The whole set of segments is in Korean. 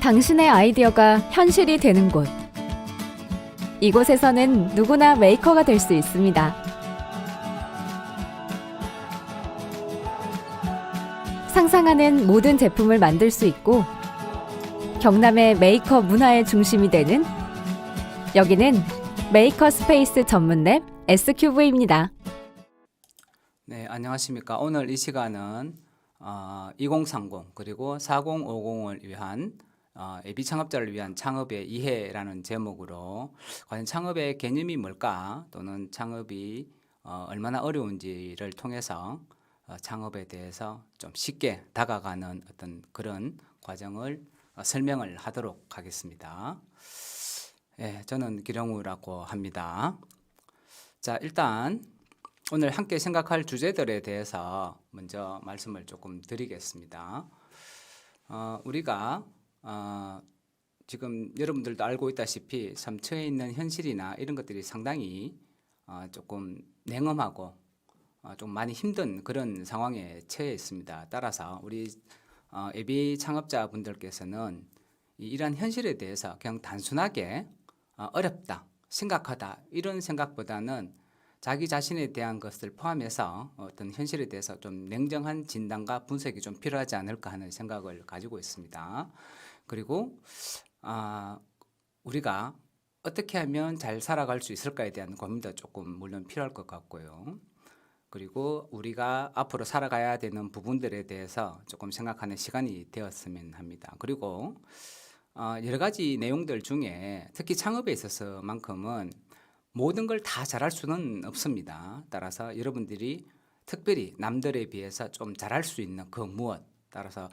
당신의 아이디어가 현실이 되는 곳. 이곳에서는 누구나 메이커가 될 수 있습니다. 상상하는 모든 제품을 만들 수 있고 경남의 메이커 문화의 중심이 되는 여기는 메이커 스페이스 전문랩 S큐브입니다. 네, 안녕하십니까. 오늘 이 시간은 2030 그리고 4050을 위한 예비 창업자를 위한 창업의 이해라는 제목으로 과연 창업의 개념이 뭘까 또는 창업이 얼마나 어려운지를 통해서 창업에 대해서 좀 쉽게 다가가는 어떤 그런 과정을 설명을 하도록 하겠습니다. 예, 저는 기령우라고 합니다. 자, 일단 오늘 함께 생각할 주제들에 대해서 먼저 말씀을 조금 드리겠습니다. 우리가 지금 여러분들도 알고 있다시피 참 처해 있는 현실이나 이런 것들이 상당히 조금 냉엄하고 좀 많이 힘든 그런 상황에 처해 있습니다. 따라서 우리 예비 창업자 분들께서는 이러한 현실에 대해서 그냥 단순하게 어렵다, 심각하다 이런 생각보다는 자기 자신에 대한 것을 포함해서 어떤 현실에 대해서 좀 냉정한 진단과 분석이 좀 필요하지 않을까 하는 생각을 가지고 있습니다. 그리고 우리가 어떻게 하면 잘 살아갈 수 있을까에 대한 고민도 조금 물론 필요할 것 같고요. 그리고 우리가 앞으로 살아가야 되는 부분들에 대해서 조금 생각하는 시간이 되었으면 합니다. 그리고 여러 가지 내용들 중에 특히 창업에 있어서만큼은 모든 걸 다 잘할 수는 없습니다. 따라서 여러분들이 특별히 남들에 비해서 좀 잘할 수 있는 그 무엇, 따라서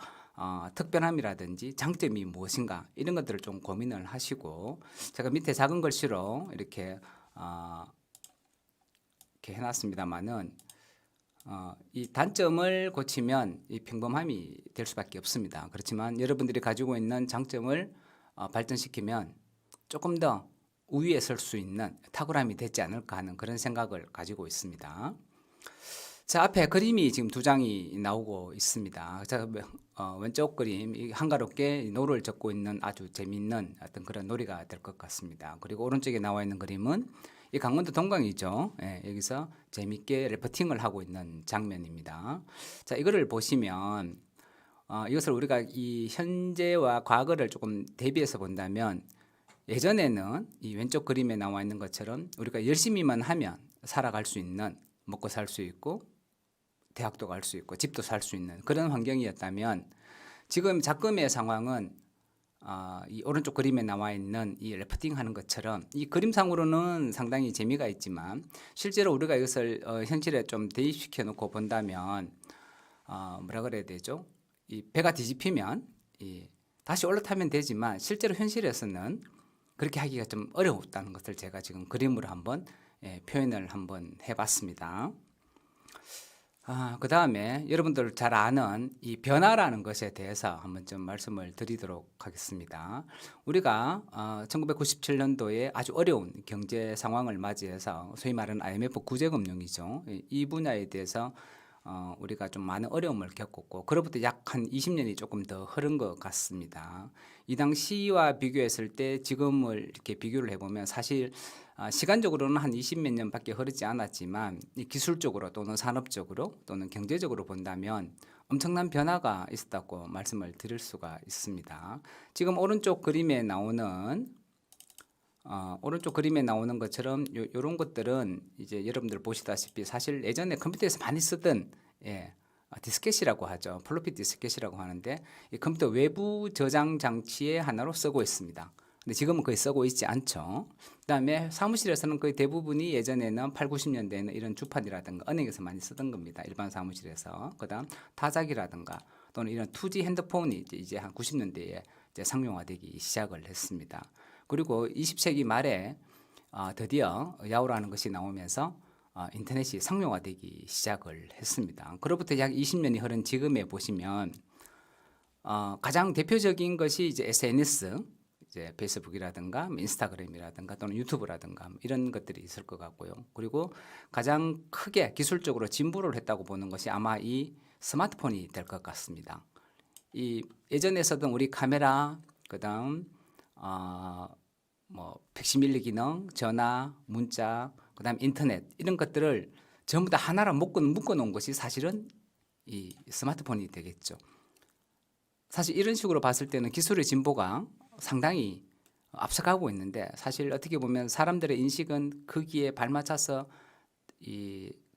특별함이라든지 장점이 무엇인가 이런 것들을 좀 고민을 하시고, 제가 밑에 작은 글씨로 이렇게 해놨습니다만은 이 단점을 고치면 이 평범함이 될 수밖에 없습니다. 그렇지만 여러분들이 가지고 있는 장점을 발전시키면 조금 더 우위에 설 수 있는 탁월함이 되지 않을까 하는 그런 생각을 가지고 있습니다. 자, 앞에 그림이 지금 두 장이 나오고 있습니다. 자, 왼쪽 그림 한가롭게 노를 젓고 있는 아주 재미있는 어떤 그런 놀이가 될 것 같습니다. 그리고 오른쪽에 나와 있는 그림은 이 강원도 동강이죠. 예, 여기서 재미있게 래퍼팅을 하고 있는 장면입니다. 자, 이거를 보시면 이것을 우리가 이 현재와 과거를 조금 대비해서 본다면, 예전에는 이 왼쪽 그림에 나와 있는 것처럼 우리가 열심히만 하면 살아갈 수 있는, 먹고 살 수 있고 대학도 갈 수 있고 집도 살 수 있는 그런 환경이었다면, 지금 작금의 상황은 이 오른쪽 그림에 나와 있는 이 래퍼팅 하는 것처럼 이 그림상으로는 상당히 재미가 있지만 실제로 우리가 이것을 현실에 좀 대입시켜 놓고 본다면 뭐라 그래야 되죠? 이 배가 뒤집히면 다시 올라타면 되지만 실제로 현실에서는 그렇게 하기가 좀 어려웠다는 것을 제가 지금 그림으로 한번 표현을 한번 해봤습니다. 그 다음에 여러분들 잘 아는 이 변화라는 것에 대해서 한번 좀 말씀을 드리도록 하겠습니다. 우리가 1997년도에 아주 어려운 경제 상황을 맞이해서 소위 말하는 IMF 구제금융이죠. 이 분야에 대해서 우리가 좀 많은 어려움을 겪었고, 그로부터 약 한 20년이 조금 더 흐른 것 같습니다. 이 당시와 비교했을 때 지금을 이렇게 비교를 해보면 사실 시간적으로는 한 20몇 년밖에 흐르지 않았지만 이 기술적으로 또는 산업적으로 또는 경제적으로 본다면 엄청난 변화가 있었다고 말씀을 드릴 수가 있습니다. 지금 오른쪽 그림에 나오는 것처럼 이런 것들은 이제 여러분들 보시다시피 사실 예전에 컴퓨터에서 많이 쓰던 디스켓이라고 하죠. 플로피 디스켓이라고 하는데 이 컴퓨터 외부 저장 장치의 하나로 쓰고 있습니다. 근데 지금은 거의 쓰고 있지 않죠. 그다음에 사무실에서는 거의 대부분이 예전에는 8, 90년대에는 이런 주판이라든가 은행에서 많이 쓰던 겁니다. 일반 사무실에서. 그다음 타자기라든가 또는 이런 2G 핸드폰이 이제 한 90년대에 이제 상용화되기 시작을 했습니다. 그리고 20세기 말에 드디어 야후라는 것이 나오면서 인터넷이 상용화되기 시작을 했습니다. 그로부터 약 20년이 흐른 지금에 보시면 가장 대표적인 것이 이제 SNS, 이제 페이스북이라든가 인스타그램이라든가 또는 유튜브라든가 이런 것들이 있을 것 같고요. 그리고 가장 크게 기술적으로 진보를 했다고 보는 것이 아마 이 스마트폰이 될 것 같습니다. 이 예전에 쓰던 우리 카메라 그다음 뭐 팩시밀리 기능, 전화, 문자, 그다음 인터넷 이런 것들을 전부 다 하나로 묶어 놓은 것이 사실은 이 스마트폰이 되겠죠. 사실 이런 식으로 봤을 때는 기술의 진보가 상당히 앞서가고 있는데 사실 어떻게 보면 사람들의 인식은 거기에 발맞춰서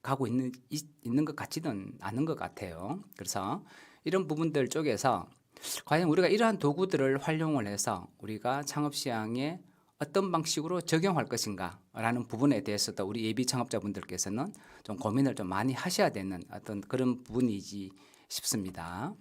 가고 있는 것 같지는 않은 것 같아요. 그래서 이런 부분들 쪽에서 과연 우리가 이러한 도구들을 활용을 해서 우리가 창업 시장에 어떤 방식으로 적용할 것인가라는 부분에 대해서도 우리 예비 창업자분들께서는 좀 고민을 좀 많이 하셔야 되는 어떤 그런 부분이지 싶습니다.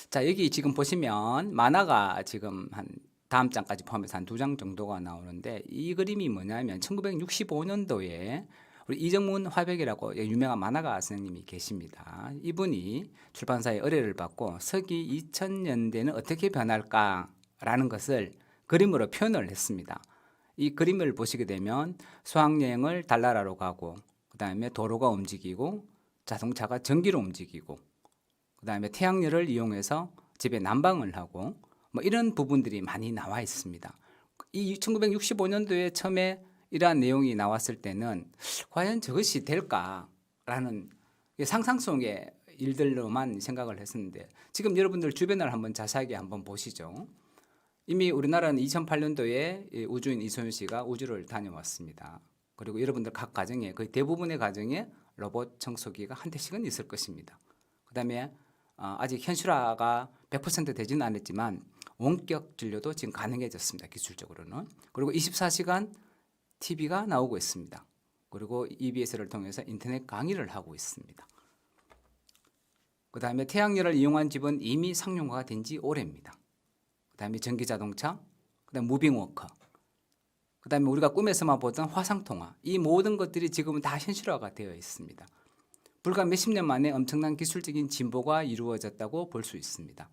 자, 여기 지금 보시면 만화가 지금 한 다음 장까지 포함해서 한 2장 정도가 나오는데 이 그림이 뭐냐면 1965년도에 우리 이정문 화백이라고 유명한 만화가 선생님이 계십니다. 이분이 출판사에 의뢰를 받고 서기 2000년대는 어떻게 변할까라는 것을 그림으로 표현을 했습니다. 이 그림을 보시게 되면 수학여행을 달나라로 가고 그다음에 도로가 움직이고 자동차가 전기로 움직이고 그다음에 태양열을 이용해서 집에 난방을 하고 뭐 이런 부분들이 많이 나와 있습니다. 이 1965년도에 처음에 이러한 내용이 나왔을 때는 과연 저것이 될까라는 상상 속의 일들로만 생각을 했었는데 지금 여러분들 주변을 한번 자세하게 한번 보시죠. 이미 우리나라는 2008년도에 우주인 이소연 씨가 우주를 다녀왔습니다. 그리고 여러분들 각 가정에 거의 대부분의 가정에 로봇 청소기가 한 대씩은 있을 것입니다. 그다음에 아직 현실화가 100% 되지는 않았지만 원격 진료도 지금 가능해졌습니다. 기술적으로는. 그리고 24시간 TV가 나오고 있습니다. 그리고 EBS를 통해서 인터넷 강의를 하고 있습니다. 그다음에 태양열을 이용한 집은 이미 상용화가 된 지 오래입니다. 그다음에 전기자동차, 그다음 무빙워커, 그다음에 우리가 꿈에서만 보던 화상통화, 이 모든 것들이 지금은 다 현실화가 되어 있습니다. 불과 몇십 년 만에 엄청난 기술적인 진보가 이루어졌다고 볼 수 있습니다.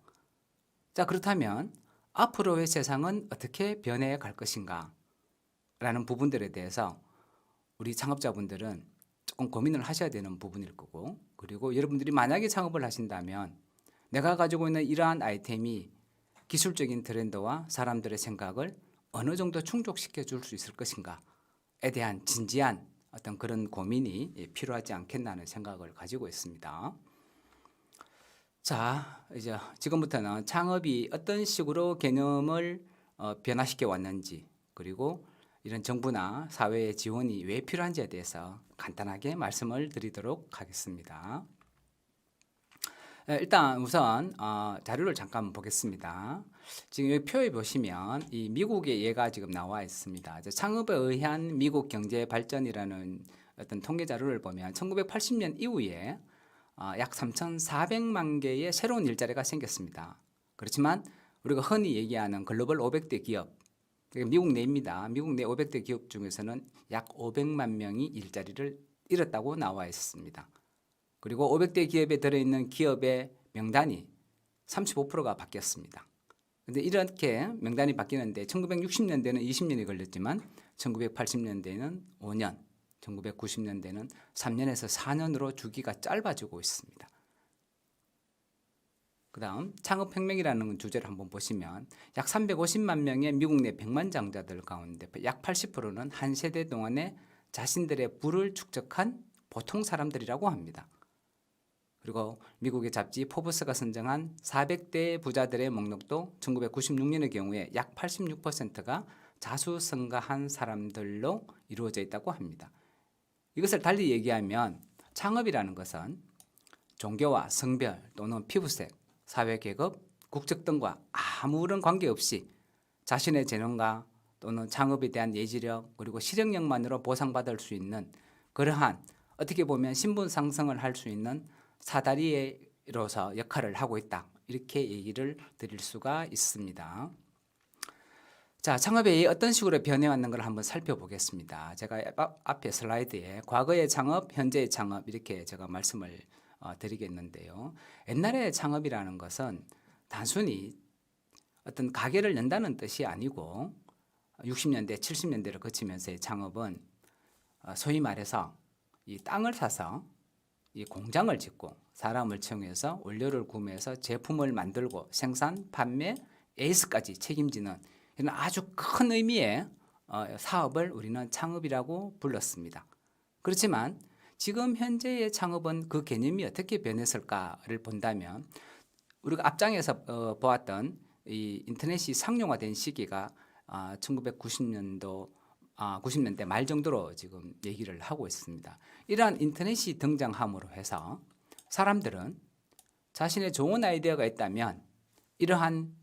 자, 그렇다면 앞으로의 세상은 어떻게 변해 갈 것인가 라는 부분들에 대해서 우리 창업자분들은 조금 고민을 하셔야 되는 부분일 거고, 그리고 여러분들이 만약에 창업을 하신다면 내가 가지고 있는 이러한 아이템이 기술적인 트렌드와 사람들의 생각을 어느 정도 충족시켜 줄 수 있을 것인가에 대한 진지한 어떤 그런 고민이 필요하지 않겠나는 생각을 가지고 있습니다. 자, 이제 지금부터는 창업이 어떤 식으로 개념을 변화시켜 왔는지, 그리고 이런 정부나 사회의 지원이 왜 필요한지에 대해서 간단하게 말씀을 드리도록 하겠습니다. 일단 우선 자료를 잠깐 보겠습니다. 지금 여기 표에 보시면 이 미국의 예가 지금 나와 있습니다. 창업에 의한 미국 경제 발전이라는 어떤 통계 자료를 보면 1980년 이후에 약 3,400만 개의 새로운 일자리가 생겼습니다. 그렇지만 우리가 흔히 얘기하는 글로벌 500대 기업, 미국 내입니다. 미국 내 500대 기업 중에서는 약 500만 명이 일자리를 잃었다고 나와 있습니다. 그리고 500대 기업에 들어있는 기업의 명단이 35%가 바뀌었습니다. 그런데 이렇게 명단이 바뀌는데 1960년대는 20년이 걸렸지만 1980년대는 5년, 1990년대는 3년에서 4년으로 주기가 짧아지고 있습니다. 그 다음 창업혁명이라는 주제를 한번 보시면 약 350만 명의 미국 내 백만장자들 가운데 약 80%는 한 세대 동안에 자신들의 부를 축적한 보통 사람들이라고 합니다. 그리고 미국의 잡지 포브스가 선정한 400대 부자들의 목록도 1996년의 경우에 약 86%가 자수성가한 사람들로 이루어져 있다고 합니다. 이것을 달리 얘기하면 창업이라는 것은 종교와 성별 또는 피부색, 사회계급, 국적 등과 아무런 관계없이 자신의 재능과 또는 창업에 대한 예지력 그리고 실행력만으로 보상받을 수 있는 그러한 어떻게 보면 신분 상승을 할 수 있는 사다리로서 역할을 하고 있다. 이렇게 얘기를 드릴 수가 있습니다. 자, 창업이 어떤 식으로 변해왔는 걸 한번 살펴보겠습니다. 제가 앞에 슬라이드에 과거의 창업, 현재의 창업 이렇게 제가 말씀을 드리겠는데요. 옛날의 창업이라는 것은 단순히 어떤 가게를 연다는 뜻이 아니고 60년대, 70년대를 거치면서의 창업은 소위 말해서 이 땅을 사서 이 공장을 짓고 사람을 채용해서 원료를 구매해서 제품을 만들고 생산, 판매, 에이스까지 책임지는 이런 아주 큰 의미의 사업을 우리는 창업이라고 불렀습니다. 그렇지만 지금 현재의 창업은 그 개념이 어떻게 변했을까를 본다면 우리가 앞장에서 보았던 이 인터넷이 상용화된 시기가 1990년도 90년대 말 정도로 지금 얘기를 하고 있습니다. 이러한 인터넷이 등장함으로 해서 사람들은 자신의 좋은 아이디어가 있다면 이러한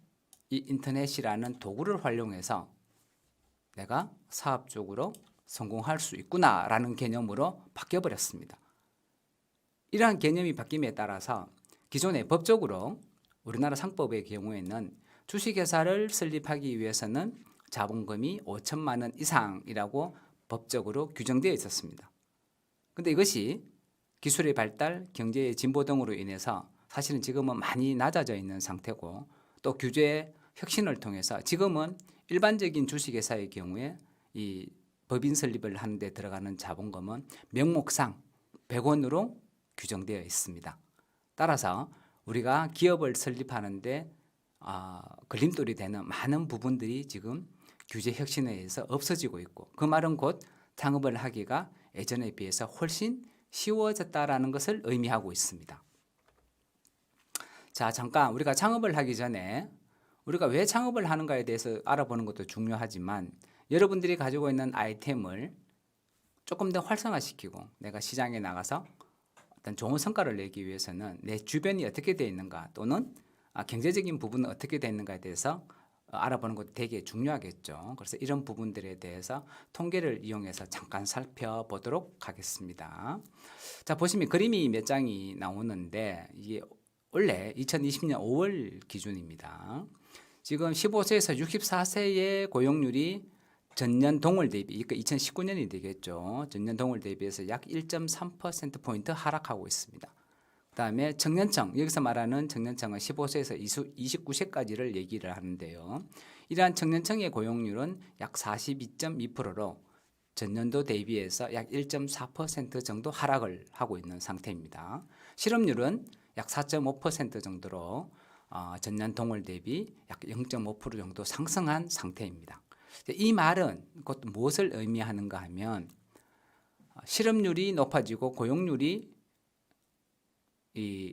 이 인터넷이라는 도구를 활용해서 내가 사업적으로 성공할 수 있구나라는 개념으로 바뀌어버렸습니다. 이러한 개념이 바뀜에 따라서 기존에 법적으로 우리나라 상법의 경우에는 주식회사를 설립하기 위해서는 자본금이 5천만 원 이상이라고 법적으로 규정되어 있었습니다. 그런데 이것이 기술의 발달, 경제의 진보 등으로 인해서 사실은 지금은 많이 낮아져 있는 상태고 또 규제 혁신을 통해서 지금은 일반적인 주식회사의 경우에 이 법인 설립을 하는 데 들어가는 자본금은 명목상 100원으로 규정되어 있습니다. 따라서 우리가 기업을 설립하는데 걸림돌이 되는 많은 부분들이 지금 규제 혁신에 의해서 없어지고 있고 그 말은 곧 창업을 하기가 예전에 비해서 훨씬 쉬워졌다라는 것을 의미하고 있습니다. 자, 잠깐 우리가 창업을 하기 전에 우리가 왜 창업을 하는가에 대해서 알아보는 것도 중요하지만 여러분들이 가지고 있는 아이템을 조금 더 활성화시키고 내가 시장에 나가서 어떤 좋은 성과를 내기 위해서는 내 주변이 어떻게 되어 있는가 또는 경제적인 부분은 어떻게 되어 있는가에 대해서 알아보는 것도 되게 중요하겠죠. 그래서 이런 부분들에 대해서 통계를 이용해서 잠깐 살펴보도록 하겠습니다. 자, 보시면 그림이 몇 장이 나오는데 이게 원래 2020년 5월 기준입니다. 지금 15세에서 64세의 고용률이 전년 동월 대비, 그러니까 2019년이 되겠죠. 전년 동월 대비해서 약 1.3%포인트 하락하고 있습니다. 그다음에 청년층, 여기서 말하는 청년층은 15세에서 29세까지를 얘기를 하는데요. 이러한 청년층의 고용률은 약 42.2%로 전년도 대비해서 약 1.4% 정도 하락을 하고 있는 상태입니다. 실업률은 약 4.5% 정도로 전년 동월 대비 약 0.5% 정도 상승한 상태입니다. 이 말은 곧 무엇을 의미하는가 하면 실업률이 높아지고 고용률이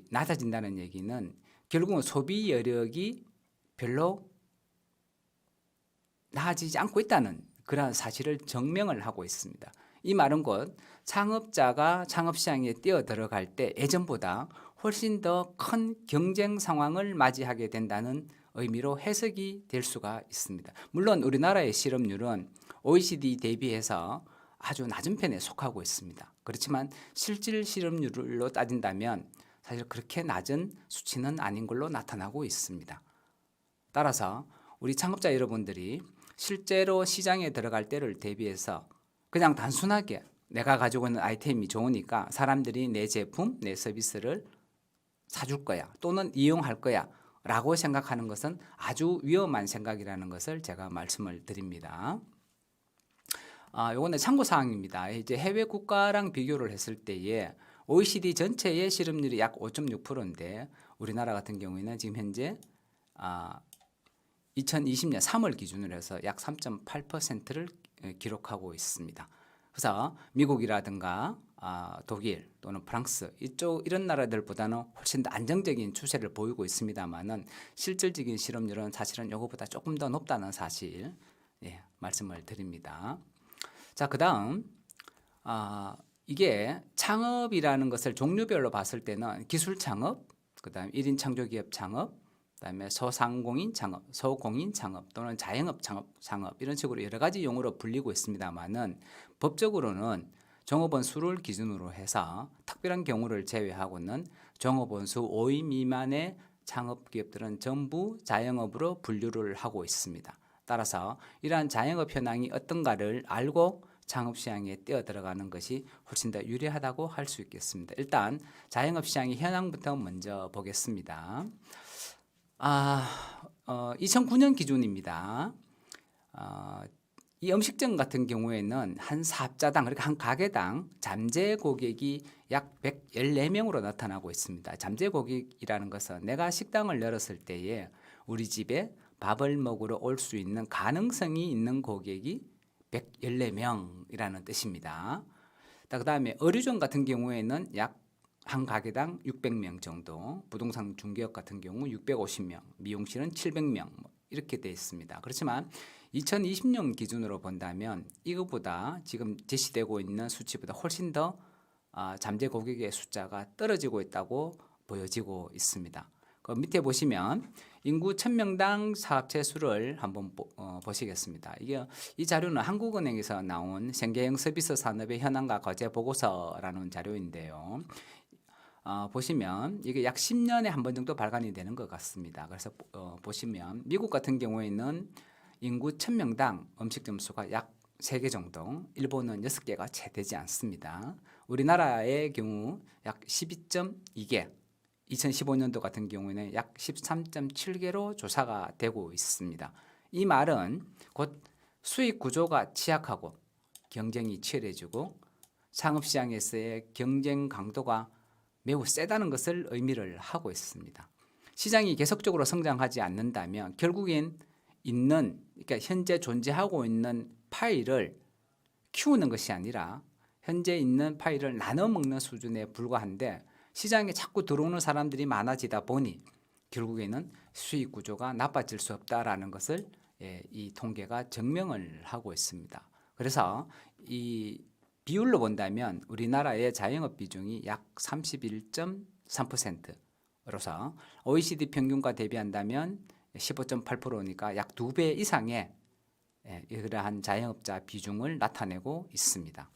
낮아진다는 얘기는 결국은 소비 여력이 별로 나아지지 않고 있다는 그러한 사실을 증명을 하고 있습니다. 이 말은 곧 창업자가 창업시장에 뛰어들어갈 때 예전보다 훨씬 더 큰 경쟁 상황을 맞이하게 된다는 의미로 해석이 될 수가 있습니다. 물론 우리나라의 실업률은 OECD 대비해서 아주 낮은 편에 속하고 있습니다. 그렇지만 실질 실업률로 따진다면 사실 그렇게 낮은 수치는 아닌 걸로 나타나고 있습니다. 따라서 우리 창업자 여러분들이 실제로 시장에 들어갈 때를 대비해서 그냥 단순하게 내가 가지고 있는 아이템이 좋으니까 사람들이 내 제품, 내 서비스를 사줄 거야 또는 이용할 거야 라고 생각하는 것은 아주 위험한 생각이라는 것을 제가 말씀을 드립니다. 요거는 참고사항입니다. 이제 해외 국가랑 비교를 했을 때에 OECD 전체의 실업률이 약 5.6%인데 우리나라 같은 경우에는 지금 현재 2020년 3월 기준으로 해서 약 3.8%를 기록하고 있습니다. 그래서 미국이라든가 독일 또는 프랑스 이런 나라들보다는 훨씬 더 안정적인 추세를 보이고 있습니다만은 실질적인 실업률은 사실은 이거보다 조금 더 높다는 사실 말씀을 드립니다. 자, 그다음 이게 창업이라는 것을 종류별로 봤을 때는 기술 창업, 그다음 1인 창조기업 창업, 그다음에 소상공인 창업, 소공인 창업 또는 자영업 창업 이런 식으로 여러 가지 용어로 불리고 있습니다만은 법적으로는 종업원 수를 기준으로 해서 특별한 경우를 제외하고는 종업원 수 5인 미만의 창업기업들은 전부 자영업으로 분류를 하고 있습니다. 따라서 이러한 자영업 현황이 어떤가를 알고 창업시장에 뛰어들어가는 것이 훨씬 더 유리하다고 할 수 있겠습니다. 일단 자영업 시장의 현황부터 먼저 보겠습니다. 2009년 기준입니다. 이 음식점 같은 경우에는 한 사업자당, 그러니까 한 가게당 잠재 고객이 약 114명으로 나타나고 있습니다. 잠재 고객이라는 것은 내가 식당을 열었을 때에 우리 집에 밥을 먹으러 올 수 있는 가능성이 있는 고객이 114명이라는 뜻입니다. 그다음에 의류점 같은 경우에는 약 한 가게당 600명 정도, 부동산 중개업 같은 경우 650명, 미용실은 700명 이렇게 되어 있습니다. 그렇지만 2020년 기준으로 본다면 이것보다 지금 제시되고 있는 수치보다 훨씬 더 잠재 고객의 숫자가 떨어지고 있다고 보여지고 있습니다. 그 밑에 보시면 인구 1000명당 사업체 수를 한번 보시겠습니다. 이 자료는 한국은행에서 나온 생계형 서비스 산업의 현황과 과제 보고서라는 자료인데요. 보시면 이게 약 10년에 한 번 정도 발간이 되는 것 같습니다. 그래서 보시면 미국 같은 경우에는 인구 1000명당 음식점 수가 약 3개 정도, 일본은 6개가 채 되지 않습니다. 우리나라의 경우 약 12.2개, 2015년도 같은 경우에는 약 13.7개로 조사가 되고 있습니다. 이 말은 곧 수익 구조가 취약하고 경쟁이 치열해지고 상업시장에서의 경쟁 강도가 매우 세다는 것을 의미를 하고 있습니다. 시장이 계속적으로 성장하지 않는다면 결국엔 그러니까 현재 존재하고 있는 파일을 키우는 것이 아니라 현재 있는 파일을 나눠 먹는 수준에 불과한데 시장에 자꾸 들어오는 사람들이 많아지다 보니 결국에는 수익 구조가 나빠질 수 없다라는 것을 이 통계가 증명을 하고 있습니다. 그래서 이 비율로 본다면 우리나라의 자영업 비중이 약 31.3%로서 OECD 평균과 대비한다면 15.8%니까 약 2배 이상의 이러한 자영업자 비중을 나타내고 있습니다.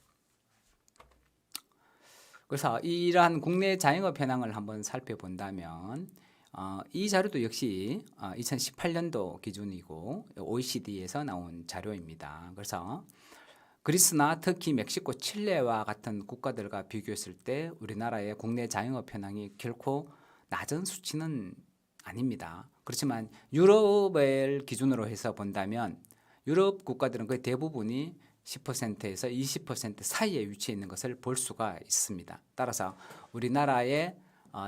그래서 이러한 국내 자영업 현황을 한번 살펴본다면 이 자료도 역시 2018년도 기준이고 OECD에서 나온 자료입니다. 그래서 그리스나 터키, 멕시코, 칠레와 같은 국가들과 비교했을 때 우리나라의 국내 자영업 현황이 결코 낮은 수치는 아닙니다. 그렇지만 유럽을 기준으로 해서 본다면 유럽 국가들은 거의 대부분이 10%에서 20% 사이에 위치해 있는 것을 볼 수가 있습니다. 따라서 우리나라의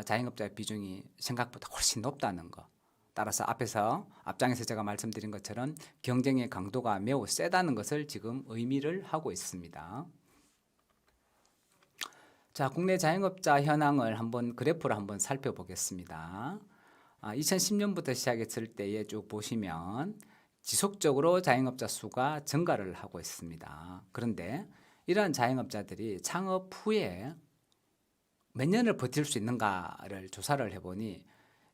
자영업자 비중이 생각보다 훨씬 높다는 것. 따라서 앞장에서 제가 말씀드린 것처럼 경쟁의 강도가 매우 세다는 것을 지금 의미를 하고 있습니다. 자, 국내 자영업자 현황을 그래프로 한번 살펴보겠습니다. 2010년부터 시작했을 때에 쭉 보시면 지속적으로 자영업자 수가 증가를 하고 있습니다. 그런데 이러한 자영업자들이 창업 후에 몇 년을 버틸 수 있는가를 조사를 해보니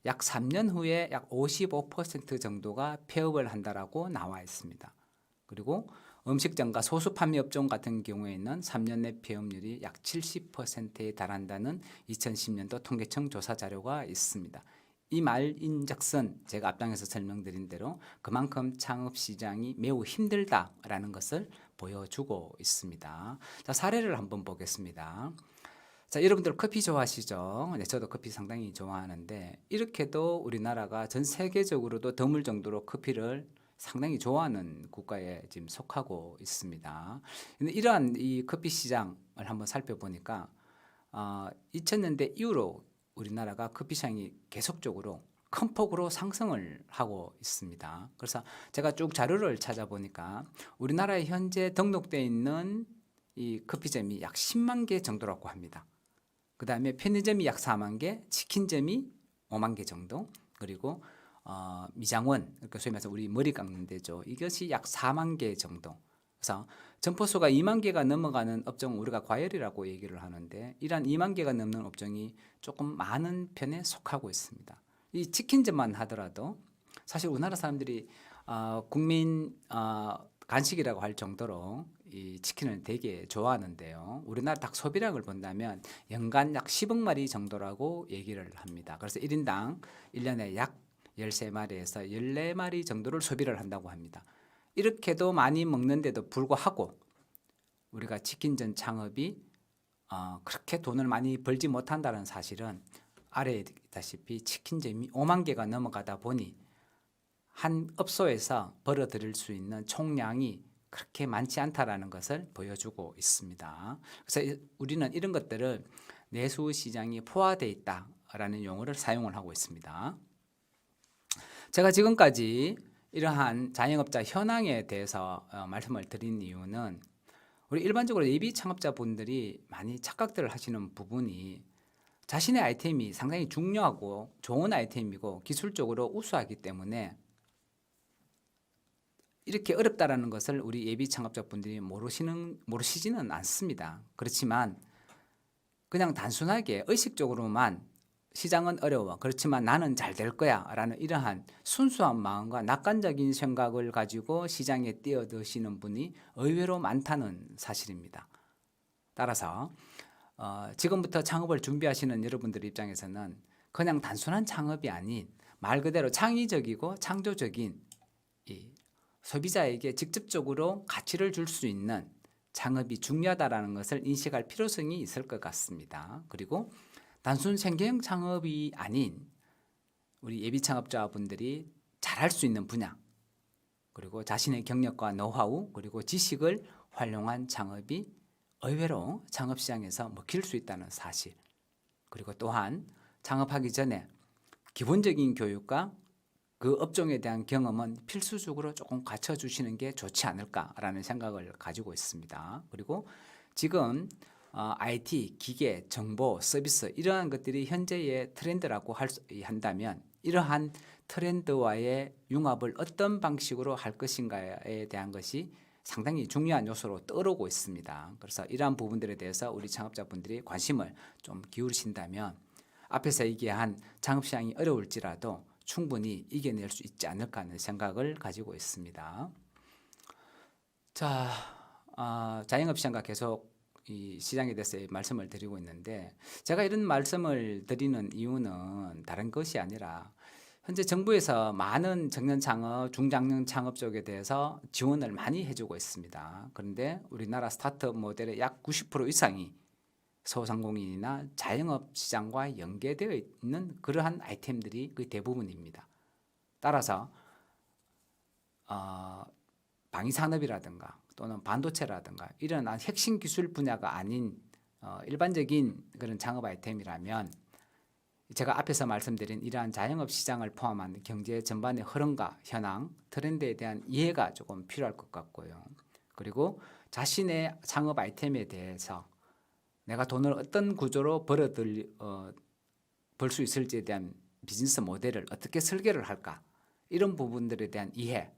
약 3년 후에 약 55% 정도가 폐업을 한다라고 나와 있습니다. 그리고 음식점과 소수 판매 업종 같은 경우에는 3년 내 폐업률이 약 70%에 달한다는 2010년도 통계청 조사 자료가 있습니다. 이 말인즉슨 제가 앞장에서 설명드린 대로 그만큼 창업 시장이 매우 힘들다라는 것을 보여주고 있습니다. 자, 사례를 한번 보겠습니다. 자, 여러분들 커피 좋아하시죠? 네, 저도 커피 상당히 좋아하는데 이렇게도 우리나라가 전 세계적으로도 드물 정도로 커피를 상당히 좋아하는 국가에 지금 속하고 있습니다. 근데 이러한 이 커피 시장을 한번 살펴보니까 2000년대 이후로 우리나라가 커피 시장이 계속적으로 큰 폭으로 상승을 하고 있습니다. 그래서 제가 쭉 자료를 찾아보니까 우리나라에 현재 등록되어 있는 이 커피점이 약 10만 개 정도라고 합니다. 그 다음에 편의점이 약 4만 개, 치킨점이 5만 개 정도, 그리고 미장원, 그러니까 소위 말해서 우리 머리 깎는 데죠. 이것이 약 4만 개 정도. 그래서 점포수가 2만 개가 넘어가는 업종 우리가 과열이라고 얘기를 하는데 이러한 2만 개가 넘는 업종이 조금 많은 편에 속하고 있습니다. 이 치킨점만 하더라도 사실 우리나라 사람들이 국민 간식이라고 할 정도로 이 치킨을 되게 좋아하는데요. 우리나라 닭 소비량을 본다면 연간 약 10억 마리 정도라고 얘기를 합니다. 그래서 1인당 1년에 약 13마리에서 14마리 정도를 소비를 한다고 합니다. 이렇게도 많이 먹는데도 불구하고 우리가 치킨점 창업이 그렇게 돈을 많이 벌지 못한다는 사실은 아래에 있다시피 치킨점이 5만 개가 넘어가다 보니 한 업소에서 벌어들일 수 있는 총량이 그렇게 많지 않다라는 것을 보여주고 있습니다. 그래서 우리는 이런 것들을 내수 시장이 포화되어 있다라는 용어를 사용을 하고 있습니다. 제가 지금까지 이러한 자영업자 현황에 대해서 말씀을 드린 이유는 우리 일반적으로 예비 창업자분들이 많이 착각들을 하시는 부분이 자신의 아이템이 상당히 중요하고 좋은 아이템이고 기술적으로 우수하기 때문에 이렇게 어렵다라는 것을 우리 예비 창업자분들이 모르시지는 않습니다. 그렇지만 그냥 단순하게 의식적으로만 시장은 어려워. 그렇지만 나는 잘 될 거야. 라는 이러한 순수한 마음과 낙관적인 생각을 가지고 시장에 뛰어드시는 분이 의외로 많다는 사실입니다. 따라서 지금부터 창업을 준비하시는 여러분들 입장에서는 그냥 단순한 창업이 아닌 말 그대로 창의적이고 창조적인 이 소비자에게 직접적으로 가치를 줄 수 있는 창업이 중요하다는 것을 인식할 필요성이 있을 것 같습니다. 그리고 단순 생계형 창업이 아닌 우리 예비 창업자분들이 잘할 수 있는 분야, 그리고 자신의 경력과 노하우 그리고 지식을 활용한 창업이 의외로 창업시장에서 먹힐 수 있다는 사실, 그리고 또한 창업하기 전에 기본적인 교육과 그 업종에 대한 경험은 필수적으로 조금 갖춰주시는 게 좋지 않을까라는 생각을 가지고 있습니다. 그리고 지금 IT, 기계, 정보, 서비스 이러한 것들이 현재의 트렌드라고 한다면 이러한 트렌드와의 융합을 어떤 방식으로 할 것인가에 대한 것이 상당히 중요한 요소로 떠오르고 있습니다. 그래서 이러한 부분들에 대해서 우리 창업자분들이 관심을 좀 기울이신다면 앞에서 얘기한 창업시장이 어려울지라도 충분히 이겨낼 수 있지 않을까 하는 생각을 가지고 있습니다. 자, 자영업시장과 계속 이 시장에 대해서 말씀을 드리고 있는데 제가 이런 말씀을 드리는 이유는 다른 것이 아니라 현재 정부에서 많은 청년 창업, 중장년 창업 쪽에 대해서 지원을 많이 해주고 있습니다. 그런데 우리나라 스타트업 모델의 약 90% 이상이 소상공인이나 자영업 시장과 연계되어 있는 그러한 아이템들이 그 대부분입니다. 따라서 방위산업이라든가 또는 반도체라든가 이런 핵심 기술 분야가 아닌 일반적인 그런 창업 아이템이라면 제가 앞에서 말씀드린 이러한 자영업 시장을 포함한 경제 전반의 흐름과 현황, 트렌드에 대한 이해가 조금 필요할 것 같고요. 그리고 자신의 창업 아이템에 대해서 내가 돈을 어떤 구조로 벌 수 있을지에 대한 비즈니스 모델을 어떻게 설계를 할까, 이런 부분들에 대한 이해,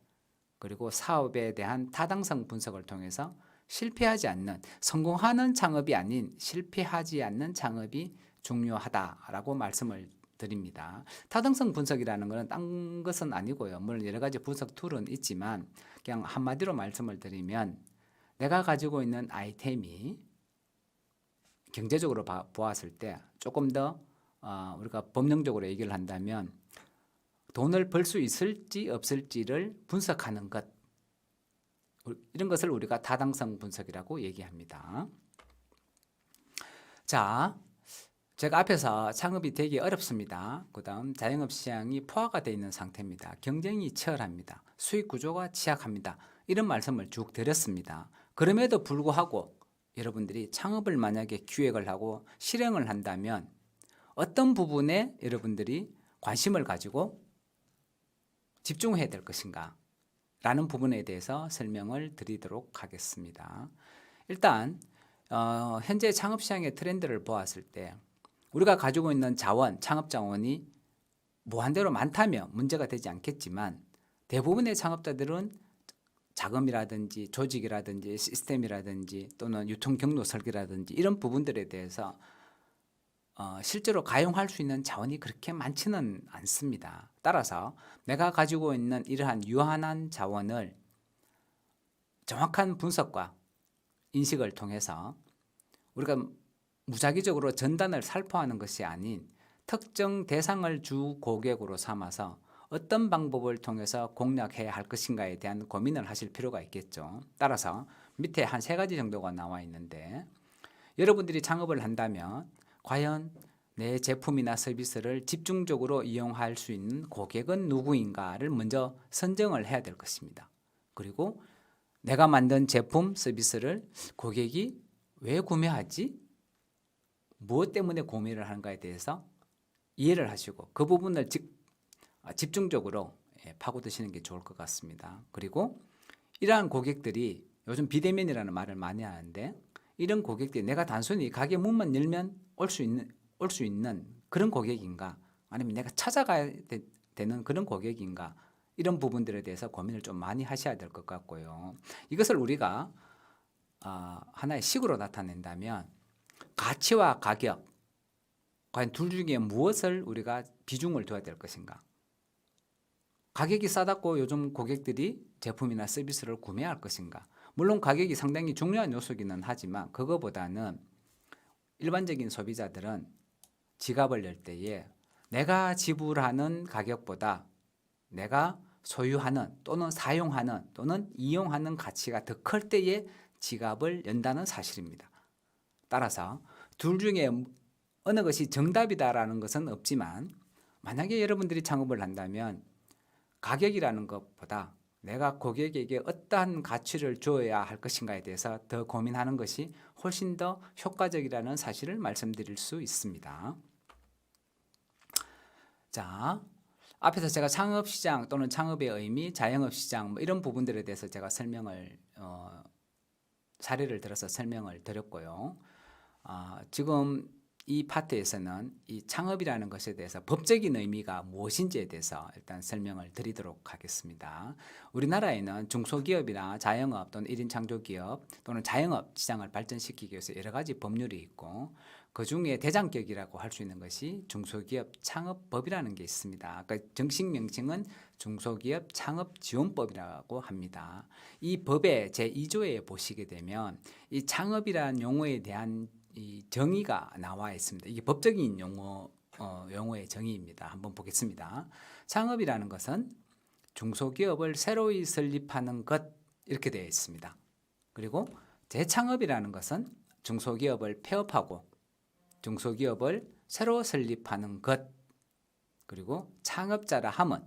그리고 사업에 대한 타당성 분석을 통해서 실패하지 않는, 성공하는 창업이 아닌 실패하지 않는 창업이 중요하다라고 말씀을 드립니다. 타당성 분석이라는 것은 딴 것은 아니고요. 물론 여러 가지 분석 툴은 있지만 그냥 한마디로 말씀을 드리면 내가 가지고 있는 아이템이 경제적으로 보았을 때 조금 더 우리가 법령적으로 얘기를 한다면 돈을 벌 수 있을지 없을지를 분석하는 것, 이런 것을 우리가 타당성 분석이라고 얘기합니다. 자, 제가 앞에서 창업이 되게 어렵습니다. 그 다음 자영업 시장이 포화가 되어 있는 상태입니다. 경쟁이 치열합니다. 수익 구조가 취약합니다. 이런 말씀을 쭉 드렸습니다. 그럼에도 불구하고 여러분들이 창업을 만약에 기획을 하고 실행을 한다면 어떤 부분에 여러분들이 관심을 가지고 집중해야 될 것인가 라는 부분에 대해서 설명을 드리도록 하겠습니다. 일단 현재 창업시장의 트렌드를 보았을 때 우리가 가지고 있는 자원, 창업 자원이 무한대로 많다면 문제가 되지 않겠지만 대부분의 창업자들은 자금이라든지 조직이라든지 시스템이라든지 또는 유통 경로 설계라든지 이런 부분들에 대해서 실제로 가용할 수 있는 자원이 그렇게 많지는 않습니다. 따라서 내가 가지고 있는 이러한 유한한 자원을 정확한 분석과 인식을 통해서 우리가 무작위적으로 전단을 살포하는 것이 아닌 특정 대상을 주 고객으로 삼아서 어떤 방법을 통해서 공략해야 할 것인가에 대한 고민을 하실 필요가 있겠죠. 따라서 밑에 한 3가지 정도가 나와 있는데 여러분들이 창업을 한다면 과연 내 제품이나 서비스를 집중적으로 이용할 수 있는 고객은 누구인가를 먼저 선정을 해야 될 것입니다. 그리고 내가 만든 제품, 서비스를 고객이 왜 구매하지? 무엇 때문에 구매를 하는가에 대해서 이해를 하시고 그 부분을 집중적으로 파고드시는 게 좋을 것 같습니다. 그리고 이러한 고객들이 요즘 비대면이라는 말을 많이 하는데 이런 고객들이 내가 단순히 가게 문만 열면 올 수 있는 그런 고객인가 아니면 내가 찾아가야 되는 그런 고객인가 이런 부분들에 대해서 고민을 좀 많이 하셔야 될 것 같고요. 이것을 우리가 하나의 식으로 나타낸다면 가치와 가격 과연 둘 중에 무엇을 우리가 비중을 둬야 될 것인가? 가격이 싸다고 요즘 고객들이 제품이나 서비스를 구매할 것인가? 물론 가격이 상당히 중요한 요소기는 하지만 그거보다는 일반적인 소비자들은 지갑을 열 때에 내가 지불하는 가격보다 내가 소유하는 또는 사용하는 또는 이용하는 가치가 더 클 때에 지갑을 연다는 사실입니다. 따라서 둘 중에 어느 것이 정답이다라는 것은 없지만 만약에 여러분들이 창업을 한다면 가격이라는 것보다 내가 고객에게 어떠한 가치를 줘야 할 것인가에 대해서 더 고민하는 것이 훨씬 더 효과적이라는 사실을 말씀드릴 수 있습니다. 자, 앞에서 제가 창업시장 또는 창업의 의미, 자영업시장 이런 부분들에 대해서 제가 사례를 들어서 설명을 드렸고요. 지금 이 파트에서는 이 창업이라는 것에 대해서 법적인 의미가 무엇인지에 대해서 일단 설명을 드리도록 하겠습니다. 우리나라에는 중소기업이나 자영업 또는 1인 창조기업 또는 자영업 시장을 발전시키기 위해서 여러 가지 법률이 있고 그중에 대장격이라고 할 수 있는 것이 중소기업 창업법이라는 게 있습니다. 그러니까 정식 명칭은 중소기업 창업지원법이라고 합니다. 이 법의 제2조에 보시게 되면 이 창업이라는 용어에 대한 이 정의가 나와 있습니다. 이게 법적인 용어의 정의입니다. 한번 보겠습니다. 창업이라는 것은 중소기업을 새로이 설립하는 것 이렇게 되어 있습니다. 그리고 재창업이라는 것은 중소기업을 폐업하고 중소기업을 새로 설립하는 것 그리고 창업자라 함은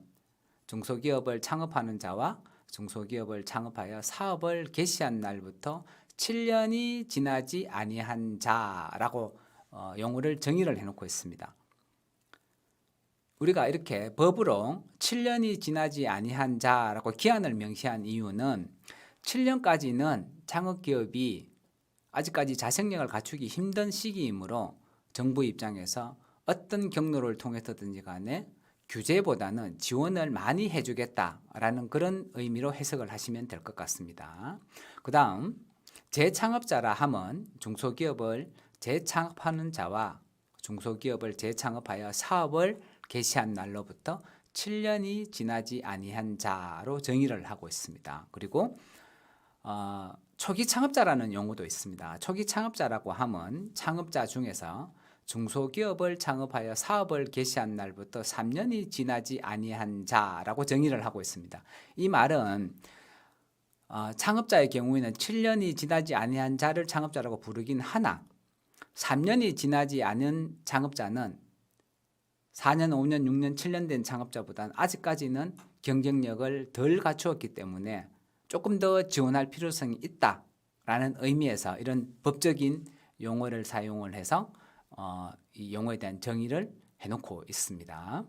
중소기업을 창업하는 자와 중소기업을 창업하여 사업을 개시한 날부터 7년이 지나지 아니한 자라고 용어를 정의를 해놓고 있습니다. 우리가 이렇게 법으로 7년이 지나지 아니한 자라고 기한을 명시한 이유는 7년까지는 창업기업이 아직까지 자생력을 갖추기 힘든 시기이므로 정부 입장에서 어떤 경로를 통해서든지 간에 규제보다는 지원을 많이 해주겠다라는 그런 의미로 해석을 하시면 될 것 같습니다. 그 다음 재창업자라 함은 중소기업을 재창업하는 자와 중소기업을 재창업하여 사업을 개시한 날로부터 7년이 지나지 아니한 자로 정의를 하고 있습니다. 그리고 초기 창업자라는 용어도 있습니다. 초기 창업자라고 함은 창업자 중에서 중소기업을 창업하여 사업을 개시한 날부터 3년이 지나지 아니한 자라고 정의를 하고 있습니다. 이 말은 창업자의 경우에는 7년이 지나지 아니한 자를 창업자라고 부르긴 하나 3년이 지나지 않은 창업자는 4년, 5년, 6년, 7년 된 창업자보다는 아직까지는 경쟁력을 덜 갖추었기 때문에 조금 더 지원할 필요성이 있다라는 의미에서 이런 법적인 용어를 사용을 해서 이 용어에 대한 정의를 해놓고 있습니다.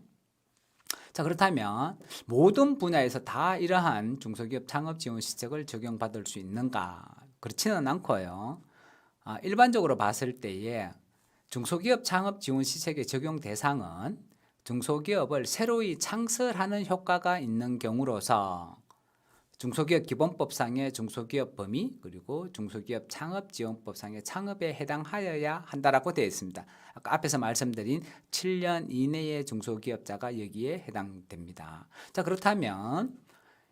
자, 그렇다면 모든 분야에서 다 이러한 중소기업 창업 지원 시책을 적용받을 수 있는가? 그렇지는 않고요. 일반적으로 봤을 때에 중소기업 창업 지원 시책의 적용 대상은 중소기업을 새로이 창설하는 효과가 있는 경우로서 중소기업 기본법상의 중소기업 범위 그리고 중소기업 창업지원법상의 창업에 해당하여야 한다라고 되어 있습니다. 아까 앞에서 말씀드린 7년 이내의 중소기업자가 여기에 해당됩니다. 자, 그렇다면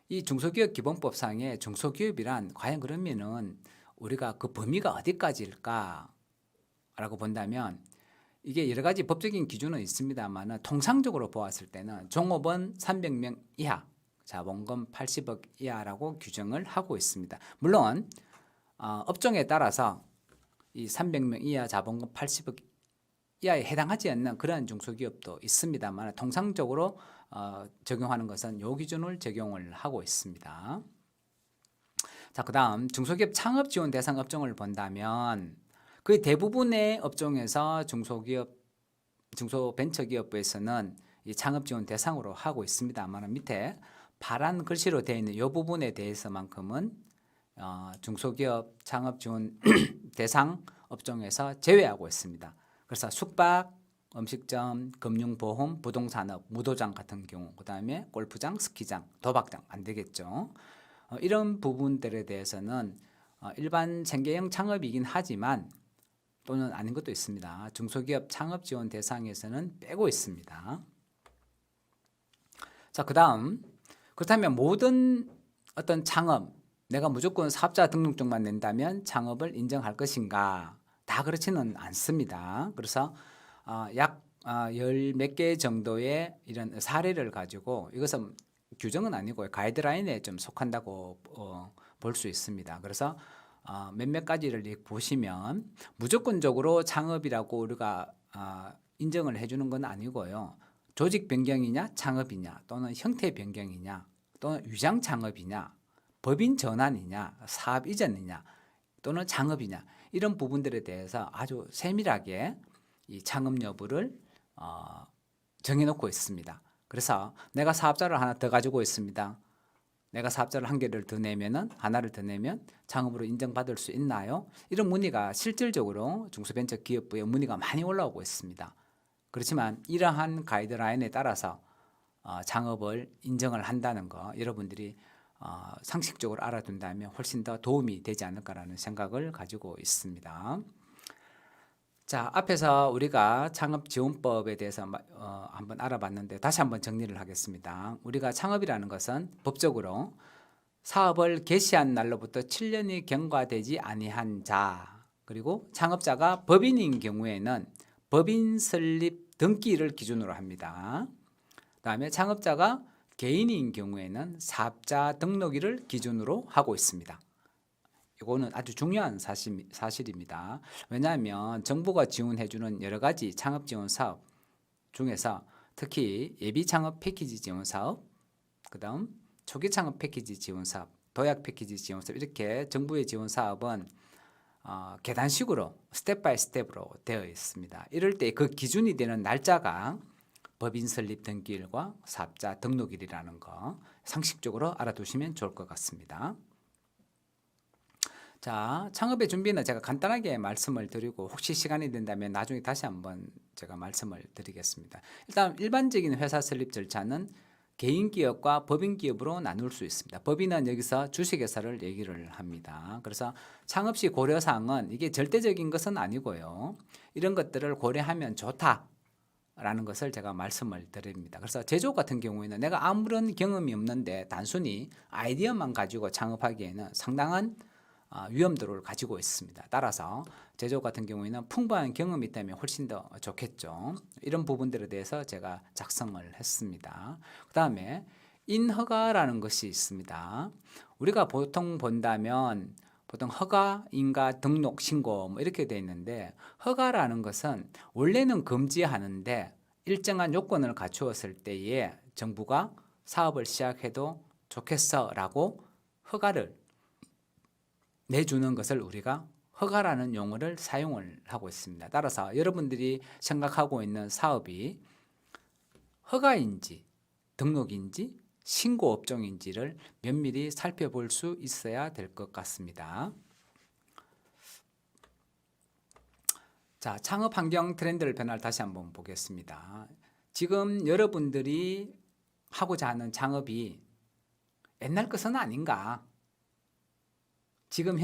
이 중소기업 기본법상의 중소기업이란 과연 그러면은 우리가 그 범위가 어디까지일까? 라고 본다면 이게 여러 가지 법적인 기준은 있습니다만 통상적으로 보았을 때는 종업원 300명 이하 자본금 80억 이하라고 규정을 하고 있습니다. 물론 업종에 따라서 이 300명 이하 자본금 80억 이하에 해당하지 않는 그러한 중소기업도 있습니다만 통상적으로 적용하는 것은 이 기준을 적용을 하고 있습니다. 자, 그다음 중소기업 창업 지원 대상 업종을 본다면 거의 대부분의 업종에서 중소벤처기업부에서는 이 창업 지원 대상으로 하고 있습니다만 밑에 파란 글씨로 되어 있는 이 부분에 대해서만큼은 중소기업 창업 지원 대상 업종에서 제외하고 있습니다. 그래서 숙박, 음식점, 금융보험, 부동산업, 무도장 같은 경우, 그 다음에 골프장, 스키장, 도박장 안 되겠죠. 이런 부분들에 대해서는 일반 생계형 창업이긴 하지만 또는 아닌 것도 있습니다. 중소기업 창업 지원 대상에서는 빼고 있습니다. 자, 그다음 그렇다면 모든 어떤 창업, 내가 무조건 사업자 등록증만 낸다면 창업을 인정할 것인가? 다 그렇지는 않습니다. 그래서 약 열 몇 개 정도의 이런 사례를 가지고 이것은 규정은 아니고 가이드라인에 좀 속한다고 볼 수 있습니다. 그래서 몇몇 가지를 보시면 무조건적으로 창업이라고 우리가 인정을 해주는 건 아니고요. 조직 변경이냐 창업이냐 또는 형태 변경이냐 또는 위장 창업이냐 법인 전환이냐 사업 이전이냐 또는 창업이냐 이런 부분들에 대해서 아주 세밀하게 이 창업 여부를 정해놓고 있습니다. 그래서 내가 사업자를 하나 더 가지고 있습니다. 내가 사업자를 한 개를 더 내면은 하나를 더 내면 창업으로 인정받을 수 있나요? 이런 문의가 실질적으로 중소벤처기업부에 문의가 많이 올라오고 있습니다. 그렇지만 이러한 가이드라인에 따라서 창업을 인정을 한다는 거 여러분들이 상식적으로 알아둔다면 훨씬 더 도움이 되지 않을까라는 생각을 가지고 있습니다. 자, 앞에서 우리가 창업지원법에 대해서 한번 알아봤는데 다시 한번 정리를 하겠습니다. 우리가 창업이라는 것은 법적으로 사업을 개시한 날로부터 7년이 경과되지 아니한 자, 그리고 창업자가 법인인 경우에는 법인 설립 등기를 기준으로 합니다. 그다음에 창업자가 개인인 경우에는 사업자 등록일을 기준으로 하고 있습니다. 이거는 아주 중요한 사실입니다. 왜냐하면 정부가 지원해주는 여러 가지 창업 지원 사업 중에서 특히 예비 창업 패키지 지원 사업, 그다음 초기 창업 패키지 지원 사업, 도약 패키지 지원 사업 이렇게 정부의 지원 사업은 계단식으로 스텝 바이 스텝으로 되어 있습니다. 이럴 때 그 기준이 되는 날짜가 법인 설립 등기일과 사업자 등록일이라는 거 상식적으로 알아두시면 좋을 것 같습니다. 자, 창업의 준비는 제가 간단하게 말씀을 드리고 혹시 시간이 된다면 나중에 다시 한번 제가 말씀을 드리겠습니다. 일단 일반적인 회사 설립 절차는 개인기업과 법인기업으로 나눌 수 있습니다. 법인은 여기서 주식회사를 얘기를 합니다. 그래서 창업 시 고려사항은 이게 절대적인 것은 아니고요. 이런 것들을 고려하면 좋다라는 것을 제가 말씀을 드립니다. 그래서 제조업 같은 경우에는 내가 아무런 경험이 없는데 단순히 아이디어만 가지고 창업하기에는 상당한 위험도를 가지고 있습니다. 따라서 제조업 같은 경우에는 풍부한 경험이 있다면 훨씬 더 좋겠죠. 이런 부분들에 대해서 제가 작성을 했습니다. 그 다음에 인허가라는 것이 있습니다. 우리가 보통 본다면 보통 허가, 인가, 등록, 신고 뭐 이렇게 돼 있는데 허가라는 것은 원래는 금지하는데 일정한 요건을 갖추었을 때에 정부가 사업을 시작해도 좋겠어라고 허가를 내주는 것을 우리가 허가라는 용어를 사용을 하고 있습니다. 따라서 여러분들이 생각하고 있는 사업이 허가인지 등록인지 신고 업종인지를 면밀히 살펴볼 수 있어야 될 것 같습니다. 자, 창업 환경 트렌드를 변화를 다시 한번 보겠습니다. 지금 여러분들이 하고자 하는 창업이 옛날 것은 아닌가? 지금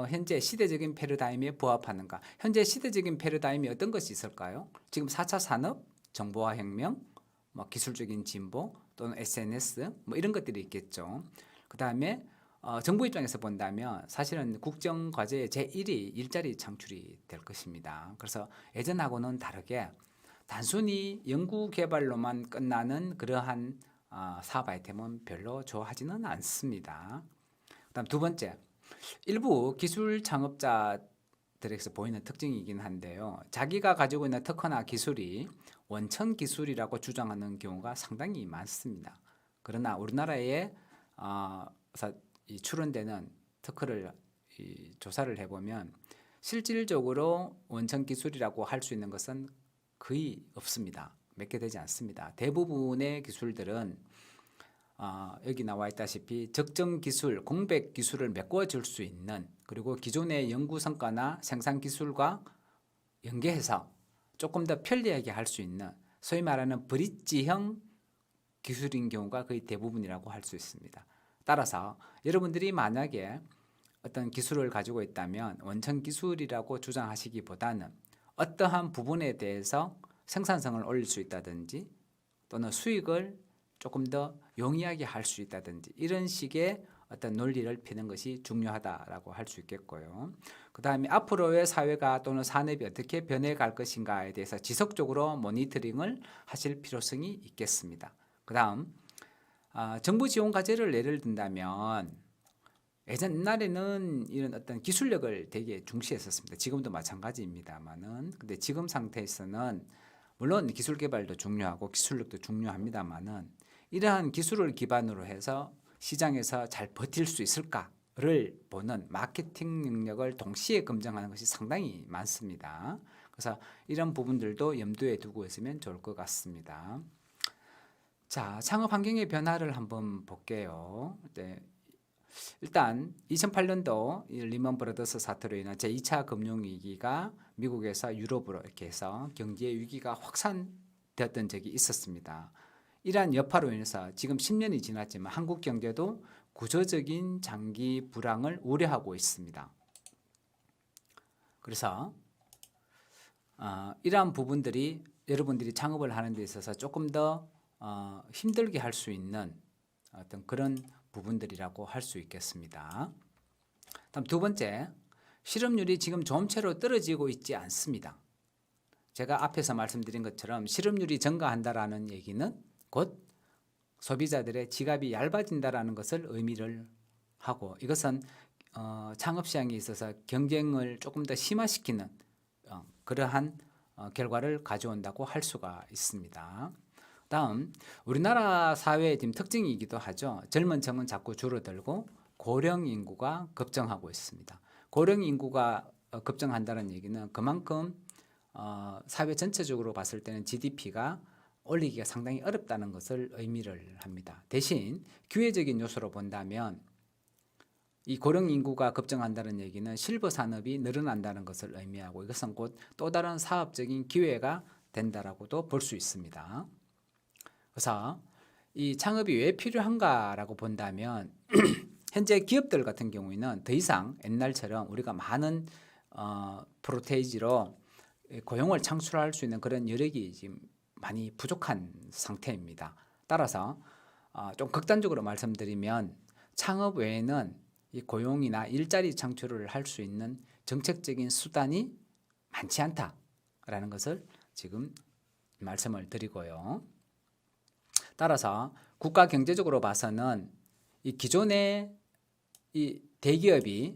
현재 시대적인 패러다임에 부합하는가? 현재 시대적인 패러다임이 어떤 것이 있을까요? 지금 4차 산업, 정보화 혁명, 기술적인 진보 또는 SNS 이런 것들이 있겠죠. 그 다음에 정부 입장에서 본다면 사실은 국정과제의 제1이 일자리 창출이 될 것입니다. 그래서 예전하고는 다르게 단순히 연구개발로만 끝나는 그러한 사업 아이템은 별로 좋아하지는 않습니다. 그 다음 두 번째, 일부 기술 창업자들에게서 보이는 특징이긴 한데요. 자기가 가지고 있는 특허나 기술이 원천 기술이라고 주장하는 경우가 상당히 많습니다. 그러나 우리나라에 출원되는 특허를 조사를 해보면 실질적으로 원천 기술이라고 할 수 있는 것은 거의 없습니다. 몇 개 되지 않습니다. 대부분의 기술들은 여기 나와 있다시피 적정 기술, 공백 기술을 메꿔줄 수 있는, 그리고 기존의 연구 성과나 생산 기술과 연계해서 조금 더 편리하게 할 수 있는 소위 말하는 브릿지형 기술인 경우가 거의 대부분이라고 할 수 있습니다. 따라서 여러분들이 만약에 어떤 기술을 가지고 있다면 원천 기술이라고 주장하시기보다는 어떠한 부분에 대해서 생산성을 올릴 수 있다든지 또는 수익을 조금 더 용이하게 할 수 있다든지 이런 식의 어떤 논리를 피는 것이 중요하다라고 할 수 있겠고요. 그 다음에 앞으로의 사회가 또는 산업이 어떻게 변해갈 것인가에 대해서 지속적으로 모니터링을 하실 필요성이 있겠습니다. 그 다음 정부 지원 과제를 예를 든다면 옛날에는 이런 어떤 기술력을 되게 중시했었습니다. 지금도 마찬가지입니다만은, 근데 지금 상태에서는 물론 기술 개발도 중요하고 기술력도 중요합니다만은 이러한 기술을 기반으로 해서 시장에서 잘 버틸 수 있을까를 보는 마케팅 능력을 동시에 검증하는 것이 상당히 많습니다. 그래서 이런 부분들도 염두에 두고 있으면 좋을 것 같습니다. 자, 창업 환경의 변화를 한번 볼게요. 네. 일단 2008년도 리먼 브라더스 사태로 인한 제2차 금융위기가 미국에서 유럽으로 이렇게 해서 경제 위기가 확산되었던 적이 있었습니다. 이러한 여파로 인해서 지금 10년이 지났지만 한국 경제도 구조적인 장기 불황을 우려하고 있습니다. 그래서 이러한 부분들이 여러분들이 창업을 하는 데 있어서 조금 더 힘들게 할 수 있는 어떤 그런 부분들이라고 할 수 있겠습니다. 다음 두 번째, 실업률이 지금 좀처럼 떨어지고 있지 않습니다. 제가 앞에서 말씀드린 것처럼 실업률이 증가한다라는 얘기는 곧 소비자들의 지갑이 얇아진다라는 것을 의미를 하고, 이것은 창업 시장에 있어서 경쟁을 조금 더 심화시키는 그러한 결과를 가져온다고 할 수가 있습니다. 다음, 우리나라 사회의 지금 특징이기도 하죠. 젊은 층은 자꾸 줄어들고 고령 인구가 급증하고 있습니다. 고령 인구가 급증한다는 얘기는 그만큼 사회 전체적으로 봤을 때는 GDP가 올리기가 상당히 어렵다는 것을 의미를 합니다. 대신 기회적인 요소로 본다면 이 고령 인구가 급증한다는 얘기는 실버 산업이 늘어난다는 것을 의미하고, 이것은 곧 또 다른 사업적인 기회가 된다라고도 볼 수 있습니다. 그래서 이 창업이 왜 필요한가라고 본다면 현재 기업들 같은 경우에는 더 이상 옛날처럼 우리가 많은 프로테이지로 고용을 창출할 수 있는 그런 여력이 지금 많이 부족한 상태입니다. 따라서 좀 극단적으로 말씀드리면 창업 외에는 이 고용이나 일자리 창출을 할 수 있는 정책적인 수단이 많지 않다라는 것을 지금 말씀을 드리고요. 따라서 국가 경제적으로 봐서는 이 기존의 이 대기업이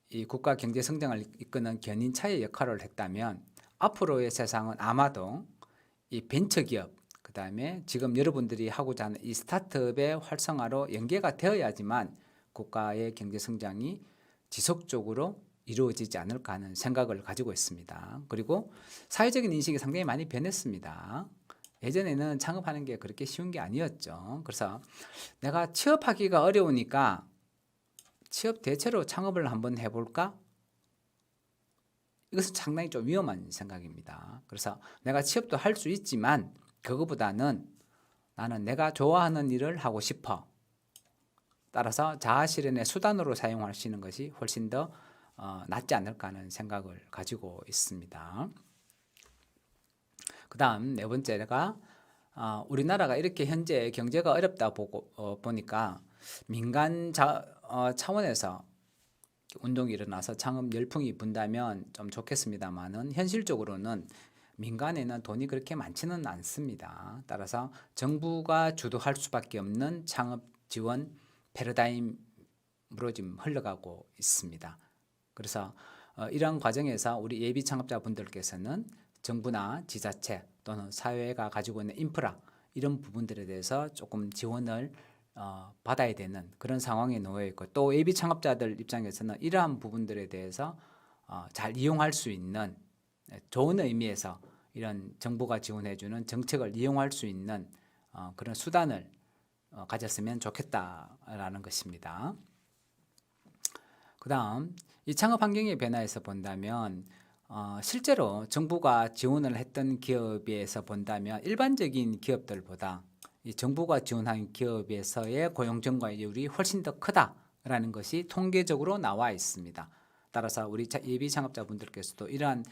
이 국가 경제 성장을 이끄는 견인차의 역할을 했다면 앞으로의 세상은 아마도 이 벤처기업, 그 다음에 지금 여러분들이 하고자 하는 이 스타트업의 활성화로 연계가 되어야지만 국가의 경제 성장이 지속적으로 이루어지지 않을까 하는 생각을 가지고 있습니다. 그리고 사회적인 인식이 상당히 많이 변했습니다. 예전에는 창업하는 게 그렇게 쉬운 게 아니었죠. 그래서 내가 취업하기가 어려우니까 취업 대체로 창업을 한번 해볼까? 이것은 상당히 좀 위험한 생각입니다. 그래서 내가 취업도 할 수 있지만 그거보다는 나는 내가 좋아하는 일을 하고 싶어. 따라서 자아실현의 수단으로 사용하시는 것이 훨씬 더 낫지 않을까 하는 생각을 가지고 있습니다. 그 다음 네 번째가 우리나라가 이렇게 현재 경제가 어렵다 보니까 민간 차원에서 운동이 일어나서 창업 열풍이 분다면 좀 좋겠습니다만은 현실적으로는 민간에는 돈이 그렇게 많지는 않습니다. 따라서 정부가 주도할 수밖에 없는 창업 지원 패러다임으로 지금 흘러가고 있습니다. 그래서 이런 과정에서 우리 예비 창업자분들께서는 정부나 지자체 또는 사회가 가지고 있는 인프라 이런 부분들에 대해서 조금 지원을 받아야 되는 그런 상황에 놓여 있고, 또 예비 창업자들 입장에서는 이러한 부분들에 대해서 잘 이용할 수 있는 좋은 의미에서 이런 정부가 지원해주는 정책을 이용할 수 있는 그런 수단을 가졌으면 좋겠다라는 것입니다. 그 다음 이 창업 환경의 변화에서 본다면 실제로 정부가 지원을 했던 기업에서 본다면 일반적인 기업들보다 이 정부가 지원한 기업에서의 고용 증가율이 훨씬 더 크다라는 것이 통계적으로 나와 있습니다. 따라서 우리 예비 창업자분들께서도 이러한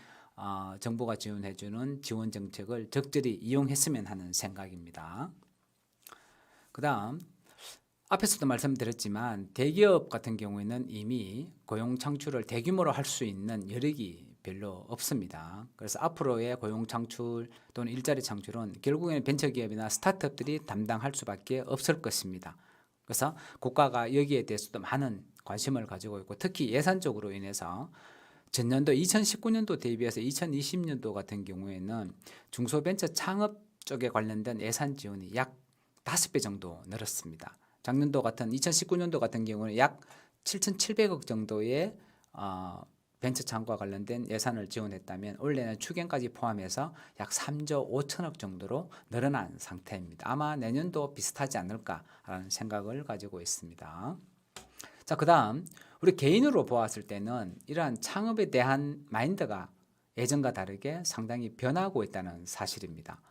정부가 지원해주는 지원 정책을 적절히 이용했으면 하는 생각입니다. 그 다음 앞에서도 말씀드렸지만 대기업 같은 경우에는 이미 고용 창출을 대규모로 할 수 있는 여력이 별로 없습니다. 그래서 앞으로의 고용 창출 또는 일자리 창출은 결국에는 벤처기업이나 스타트업들이 담당할 수밖에 없을 것입니다. 그래서 국가가 여기에 대해서도 많은 관심을 가지고 있고 특히 예산적으로 인해서 전년도 2019년도 대비해서 2020년도 같은 경우에는 중소벤처 창업 쪽에 관련된 예산 지원이 약 5배 정도 늘었습니다. 작년도 같은 2019년도 같은 경우는 약 7,700억 정도의 벤처 창업과 관련된 예산을 지원했다면 올해는 추경까지 포함해서 약 3조 5천억 정도로 늘어난 상태입니다. 아마 내년도 비슷하지 않을까라는 생각을 가지고 있습니다. 자, 그다음 우리 개인으로 보았을 때는 이러한 창업에 대한 마인드가 예전과 다르게 상당히 변하고 있다는 사실입니다.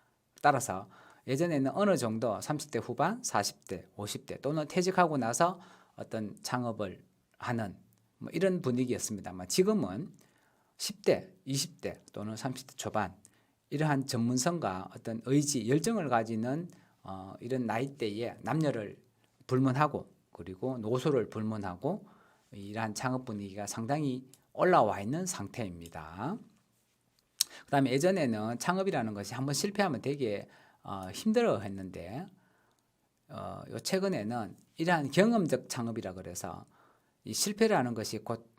따라서 예전에는 어느 정도 30대 후반, 40대, 50대 또는 퇴직하고 나서 어떤 창업을 하는 이런 분위기였습니다만 지금은 10대, 20대 또는 30대 초반 이러한 전문성과 어떤 의지, 열정을 가지는 이런 나이대에 남녀를 불문하고 그리고 노소를 불문하고 이러한 창업 분위기가 상당히 올라와 있는 상태입니다. 그 다음에 예전에는 창업이라는 것이 한번 실패하면 되게 힘들어 했는데 요 최근에는 이러한 경험적 창업이라 그래서 이 실패라는 것이 곧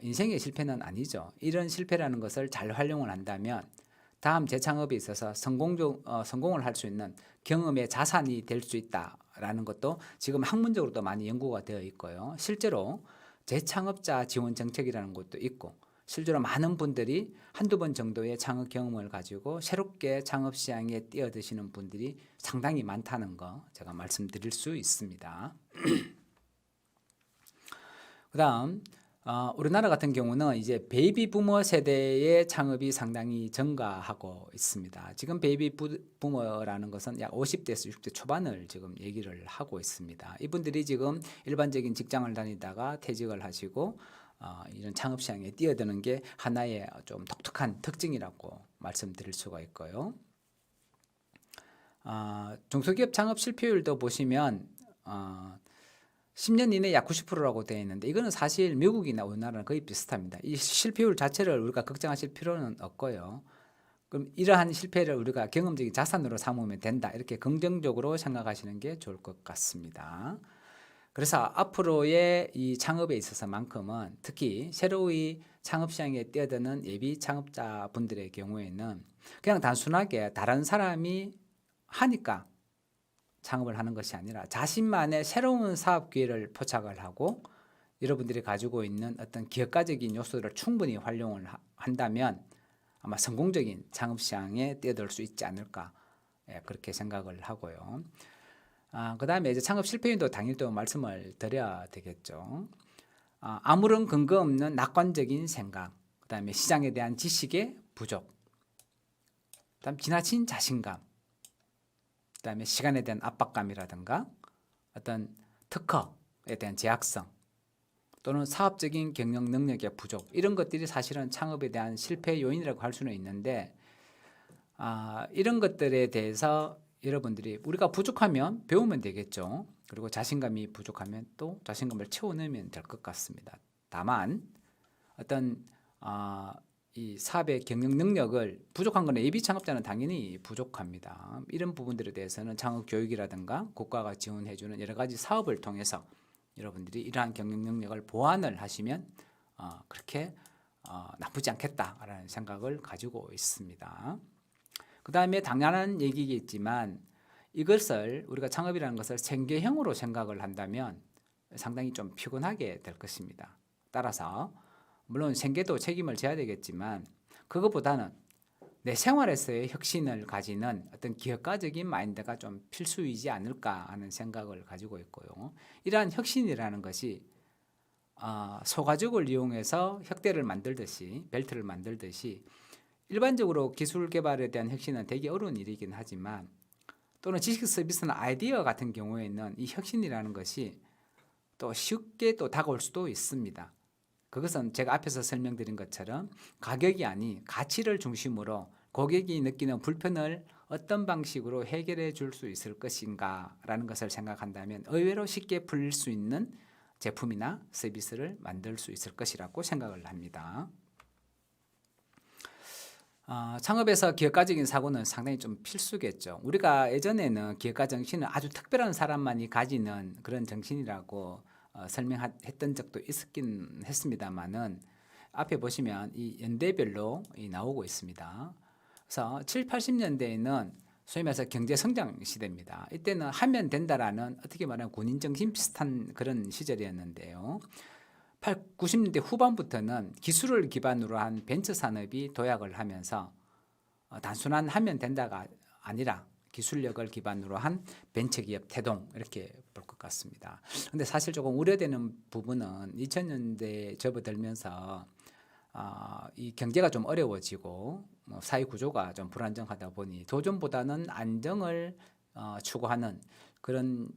인생의 실패는 아니죠. 이런 실패라는 것을 잘 활용을 한다면 다음 재창업에 있어서 성공을 할 수 있는 경험의 자산이 될 수 있다라는 것도 지금 학문적으로도 많이 연구가 되어 있고요. 실제로 재창업자 지원 정책이라는 것도 있고 실제로 많은 분들이 한두 번 정도의 창업 경험을 가지고 새롭게 창업 시장에 뛰어드시는 분들이 상당히 많다는 거 제가 말씀드릴 수 있습니다. 그 다음 우리나라 같은 경우는 이제 베이비 부머 세대의 창업이 상당히 증가하고 있습니다. 지금 베이비 부머라는 것은 약 50대에서 60대 초반을 지금 얘기를 하고 있습니다. 이분들이 지금 일반적인 직장을 다니다가 퇴직을 하시고 이런 창업 시장에 뛰어드는 게 하나의 좀 독특한 특징이라고 말씀드릴 수가 있고요. 중소기업 창업 실패율도 보시면 10년 이내 약 90%라고 되어 있는데 이거는 사실 미국이나 우리나라는 거의 비슷합니다. 이 실패율 자체를 우리가 걱정하실 필요는 없고요. 그럼 이러한 실패를 우리가 경험적인 자산으로 삼으면 된다. 이렇게 긍정적으로 생각하시는 게 좋을 것 같습니다. 그래서 앞으로의 이 창업에 있어서만큼은 특히 새로이 창업 시장에 뛰어드는 예비 창업자 분들의 경우에는 그냥 단순하게 다른 사람이 하니까 창업을 하는 것이 아니라 자신만의 새로운 사업 기회를 포착을 하고 여러분들이 가지고 있는 어떤 기업가적인 요소를 충분히 활용을 한다면 아마 성공적인 창업 시장에 뛰어들 수 있지 않을까 그렇게 생각을 하고요. 그 다음에 이제 창업 실패율도 당연히 또 말씀을 드려야 되겠죠. 아무런 근거 없는 낙관적인 생각, 그 다음에 시장에 대한 지식의 부족, 그 다음 지나친 자신감, 그 다음에 시간에 대한 압박감이라든가 어떤 특허에 대한 제약성 또는 사업적인 경영 능력의 부족 이런 것들이 사실은 창업에 대한 실패 요인이라고 할 수는 있는데 이런 것들에 대해서 여러분들이 우리가 부족하면 배우면 되겠죠. 그리고 자신감이 부족하면 또 자신감을 채워넣으면 될 것 같습니다. 다만 어떤 이 사업의 경영 능력을 부족한 거는 예비 창업자는 당연히 부족합니다. 이런 부분들에 대해서는 창업 교육이라든가 국가가 지원해주는 여러 가지 사업을 통해서 여러분들이 이러한 경영 능력을 보완을 하시면 그렇게 나쁘지 않겠다라는 생각을 가지고 있습니다. 그 다음에 당연한 얘기겠지만 이것을 우리가 창업이라는 것을 생계형으로 생각을 한다면 상당히 좀 피곤하게 될 것입니다. 따라서 물론 생계도 책임을 져야 되겠지만 그것보다는 내 생활에서의 혁신을 가지는 어떤 기업가적인 마인드가 좀 필수이지 않을까 하는 생각을 가지고 있고요. 이러한 혁신이라는 것이 소가죽을 이용해서 혁대를 만들듯이 벨트를 만들듯이 일반적으로 기술 개발에 대한 혁신은 되게 어려운 일이긴 하지만 또는 지식 서비스나 아이디어 같은 경우에는 이 혁신이라는 것이 또 쉽게 또 다가올 수도 있습니다. 그것은 제가 앞에서 설명드린 것처럼 가격이 아닌 가치를 중심으로 고객이 느끼는 불편을 어떤 방식으로 해결해 줄 수 있을 것인가 라는 것을 생각한다면 의외로 쉽게 풀릴 수 있는 제품이나 서비스를 만들 수 있을 것이라고 생각을 합니다. 창업에서 기업가적인 사고는 상당히 좀 필수겠죠. 우리가 예전에는 기업가 정신은 아주 특별한 사람만이 가지는 그런 정신이라고 설명했던 적도 있었긴 했습니다만은 앞에 보시면 이 연대별로 나오고 있습니다. 그래서 7, 80년대에는 소위 말해서 경제 성장 시대입니다. 이때는 하면 된다라는 어떻게 말하면 군인 정신 비슷한 그런 시절이었는데요. 90년대 후반부터는 기술을 기반으로 한 벤처 산업이 도약을 하면서 단순한 하면 된다가 아니라 기술력을 기반으로 한 벤처기업 태동 이렇게 볼 것 같습니다. 그런데 사실 조금 우려되는 부분은 2000년대 접어들면서 이 경제가 좀 어려워지고 사회 구조가 좀 불안정하다 보니 도전보다는 안정을 추구하는 그런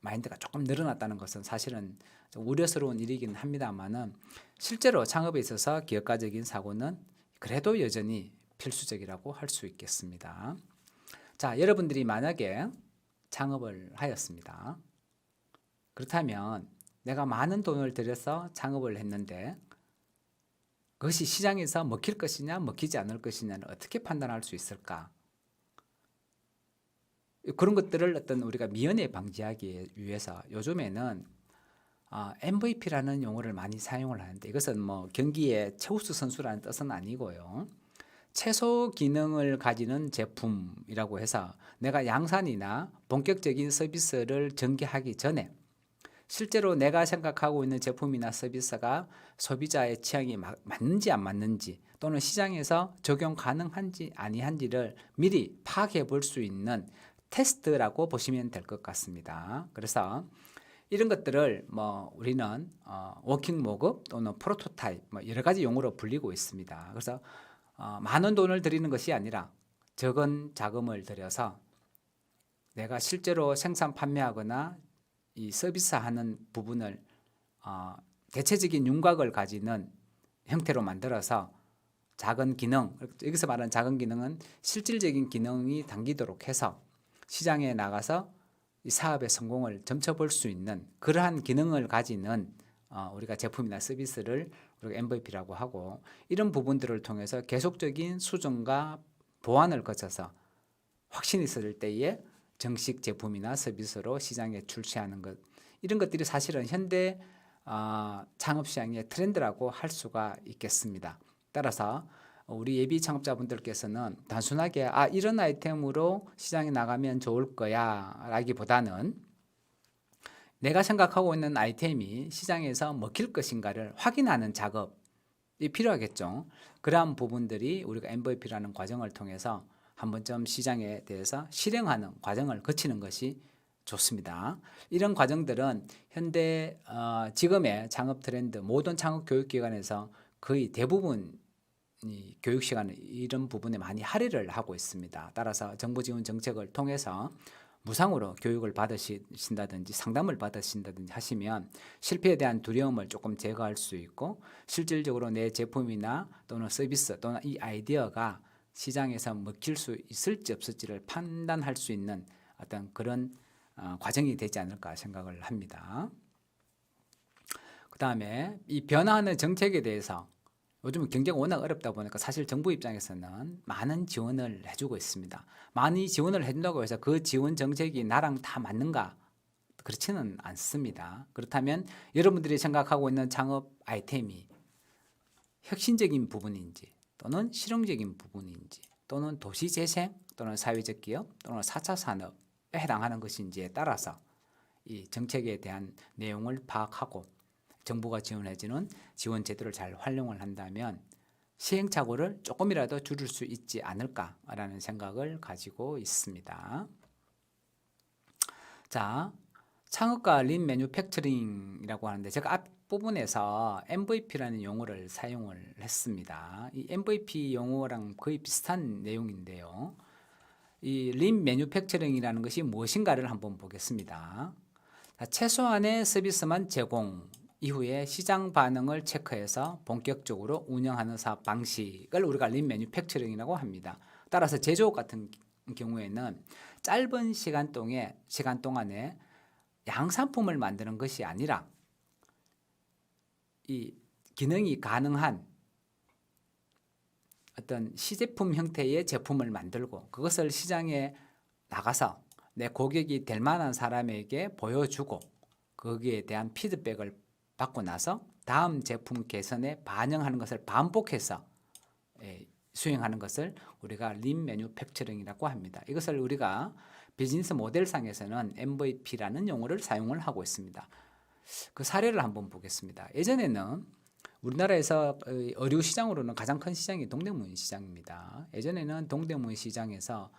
마인드가 조금 늘어났다는 것은 사실은 좀 우려스러운 일이긴 합니다만은 실제로 창업에 있어서 기업가적인 사고는 그래도 여전히 필수적이라고 할 수 있겠습니다. 자, 여러분들이 만약에 창업을 하였습니다. 그렇다면 내가 많은 돈을 들여서 창업을 했는데 그것이 시장에서 먹힐 것이냐 먹히지 않을 것이냐를 어떻게 판단할 수 있을까? 그런 것들을 어떤 우리가 미연에 방지하기 위해서 요즘에는 MVP라는 용어를 많이 사용을 하는데 이것은 뭐 경기의 최우수 선수라는 뜻은 아니고요. 최소 기능을 가지는 제품이라고 해서 내가 양산이나 본격적인 서비스를 전개하기 전에 실제로 내가 생각하고 있는 제품이나 서비스가 소비자의 취향이 맞는지 안 맞는지 또는 시장에서 적용 가능한지 아니한지를 미리 파악해 볼 수 있는 테스트라고 보시면 될 것 같습니다. 그래서 이런 것들을 우리는 워킹 모급 또는 프로토타입 여러 가지 용어로 불리고 있습니다. 그래서 많은 돈을 들이는 것이 아니라 적은 자금을 들여서 내가 실제로 생산 판매하거나 이 서비스하는 부분을 대체적인 윤곽을 가지는 형태로 만들어서 작은 기능, 여기서 말하는 작은 기능은 실질적인 기능이 담기도록 해서 시장에 나가서 이 사업의 성공을 점쳐볼 수 있는 그러한 기능을 가지는 우리가 제품이나 서비스를 우리가 MVP라고 하고 이런 부분들을 통해서 계속적인 수정과 보완을 거쳐서 확신이 있을 때에 정식 제품이나 서비스로 시장에 출시하는 것 이런 것들이 사실은 현대 창업 시장의 트렌드라고 할 수가 있겠습니다. 따라서 우리 예비 창업자분들께서는 단순하게 이런 아이템으로 시장에 나가면 좋을 거야 라기보다는 내가 생각하고 있는 아이템이 시장에서 먹힐 것인가를 확인하는 작업이 필요하겠죠. 그러한 부분들이 우리가 MVP라는 과정을 통해서 한 번쯤 시장에 대해서 실행하는 과정을 거치는 것이 좋습니다. 이런 과정들은 현대 지금의 창업 트렌드 모든 창업 교육기관에서 거의 대부분 이 교육 시간은 이런 부분에 많이 할애를 하고 있습니다. 따라서 정부 지원 정책을 통해서 무상으로 교육을 받으신다든지 상담을 받으신다든지 하시면 실패에 대한 두려움을 조금 제거할 수 있고 실질적으로 내 제품이나 또는 서비스 또는 이 아이디어가 시장에서 먹힐 수 있을지 없을지를 판단할 수 있는 어떤 그런 과정이 되지 않을까 생각을 합니다. 그 다음에 이 변화하는 정책에 대해서 요즘 경제가 워낙 어렵다 보니까 사실 정부 입장에서는 많은 지원을 해주고 있습니다. 많이 지원을 해준다고 해서 그 지원 정책이 나랑 다 맞는가? 그렇지는 않습니다. 그렇다면 여러분들이 생각하고 있는 창업 아이템이 혁신적인 부분인지 또는 실용적인 부분인지 또는 도시재생 또는 사회적 기업 또는 4차 산업에 해당하는 것인지에 따라서 이 정책에 대한 내용을 파악하고 정부가 지원해주는 지원 제도를 잘 활용을 한다면 시행착오를 조금이라도 줄일 수 있지 않을까라는 생각을 가지고 있습니다. 자, 창업과 린 매뉴팩처링이라고 하는데 제가 앞부분에서 MVP라는 용어를 사용을 했습니다. 이 MVP 용어랑 거의 비슷한 내용인데요. 이 린 매뉴팩처링이라는 것이 무엇인가를 한번 보겠습니다. 자, 최소한의 서비스만 제공 이후에 시장 반응을 체크해서 본격적으로 운영하는 사업 방식을 우리가 린 매뉴팩처링이라고 합니다. 따라서 제조업 같은 경우에는 짧은 시간 동안에 양산품을 만드는 것이 아니라 이 기능이 가능한 어떤 시제품 형태의 제품을 만들고 그것을 시장에 나가서 내 고객이 될 만한 사람에게 보여주고 거기에 대한 피드백을 받고 나서 다음 제품 개선에 반영하는 것을 반복해서 수행하는 것을 우리가 린 매뉴팩처링이라고 합니다. 이것을 우리가 비즈니스 모델상에서는 MVP라는 용어를 사용을 하고 있습니다. 그 사례를 한번 보겠습니다. 예전에는 우리나라에서 의류 시장으로는 가장 큰 시장이 동대문 시장입니다. 예전에는 동대문 시장에서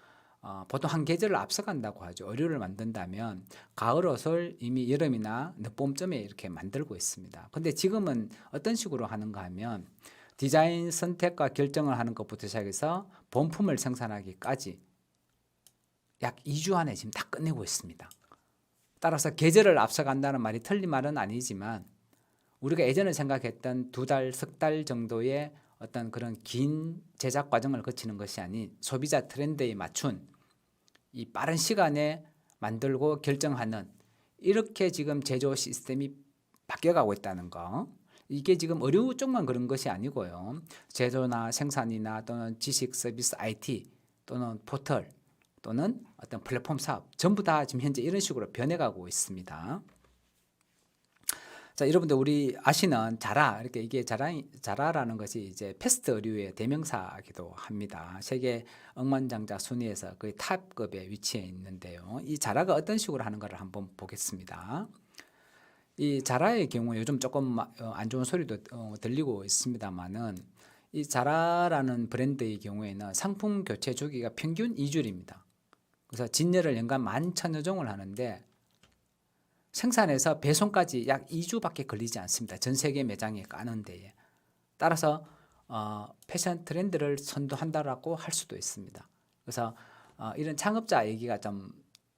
보통 한 계절을 앞서간다고 하죠. 의류를 만든다면 가을 옷을 이미 여름이나 늦봄쯤에 이렇게 만들고 있습니다. 근데 지금은 어떤 식으로 하는가 하면 디자인 선택과 결정을 하는 것부터 시작해서 본품을 생산하기까지 약 2주 안에 지금 다 끝내고 있습니다. 따라서 계절을 앞서간다는 말이 틀린 말은 아니지만 우리가 예전에 생각했던 2달, 석 달 정도의 어떤 그런 긴 제작 과정을 거치는 것이 아닌 소비자 트렌드에 맞춘 이 빠른 시간에 만들고 결정하는 이렇게 지금 제조 시스템이 바뀌어가고 있다는 거. 이게 지금 의류 쪽만 그런 것이 아니고요. 제조나 생산이나 또는 지식 서비스 IT 또는 포털 또는 어떤 플랫폼 사업 전부 다 지금 현재 이런 식으로 변해가고 있습니다. 자, 여러분들 우리 아시는 자라 이렇게 이게 자라라는 것이 이제 패스트 의류의 대명사이기도 합니다. 세계 억만장자 순위에서 거의 탑급에 위치해 있는데요. 이 자라가 어떤 식으로 하는 것을 한번 보겠습니다. 이 자라의 경우 요즘 조금 안 좋은 소리도 들리고 있습니다만은 이 자라라는 브랜드의 경우에는 상품 교체 주기가 평균 2주입니다. 그래서 진열을 연간 11,000여 종을 하는데 생산해서 배송까지 약 2주밖에 걸리지 않습니다. 전 세계 매장에 까는 데에. 따라서 패션 트렌드를 선도한다라고 할 수도 있습니다. 그래서 이런 창업자 얘기가 좀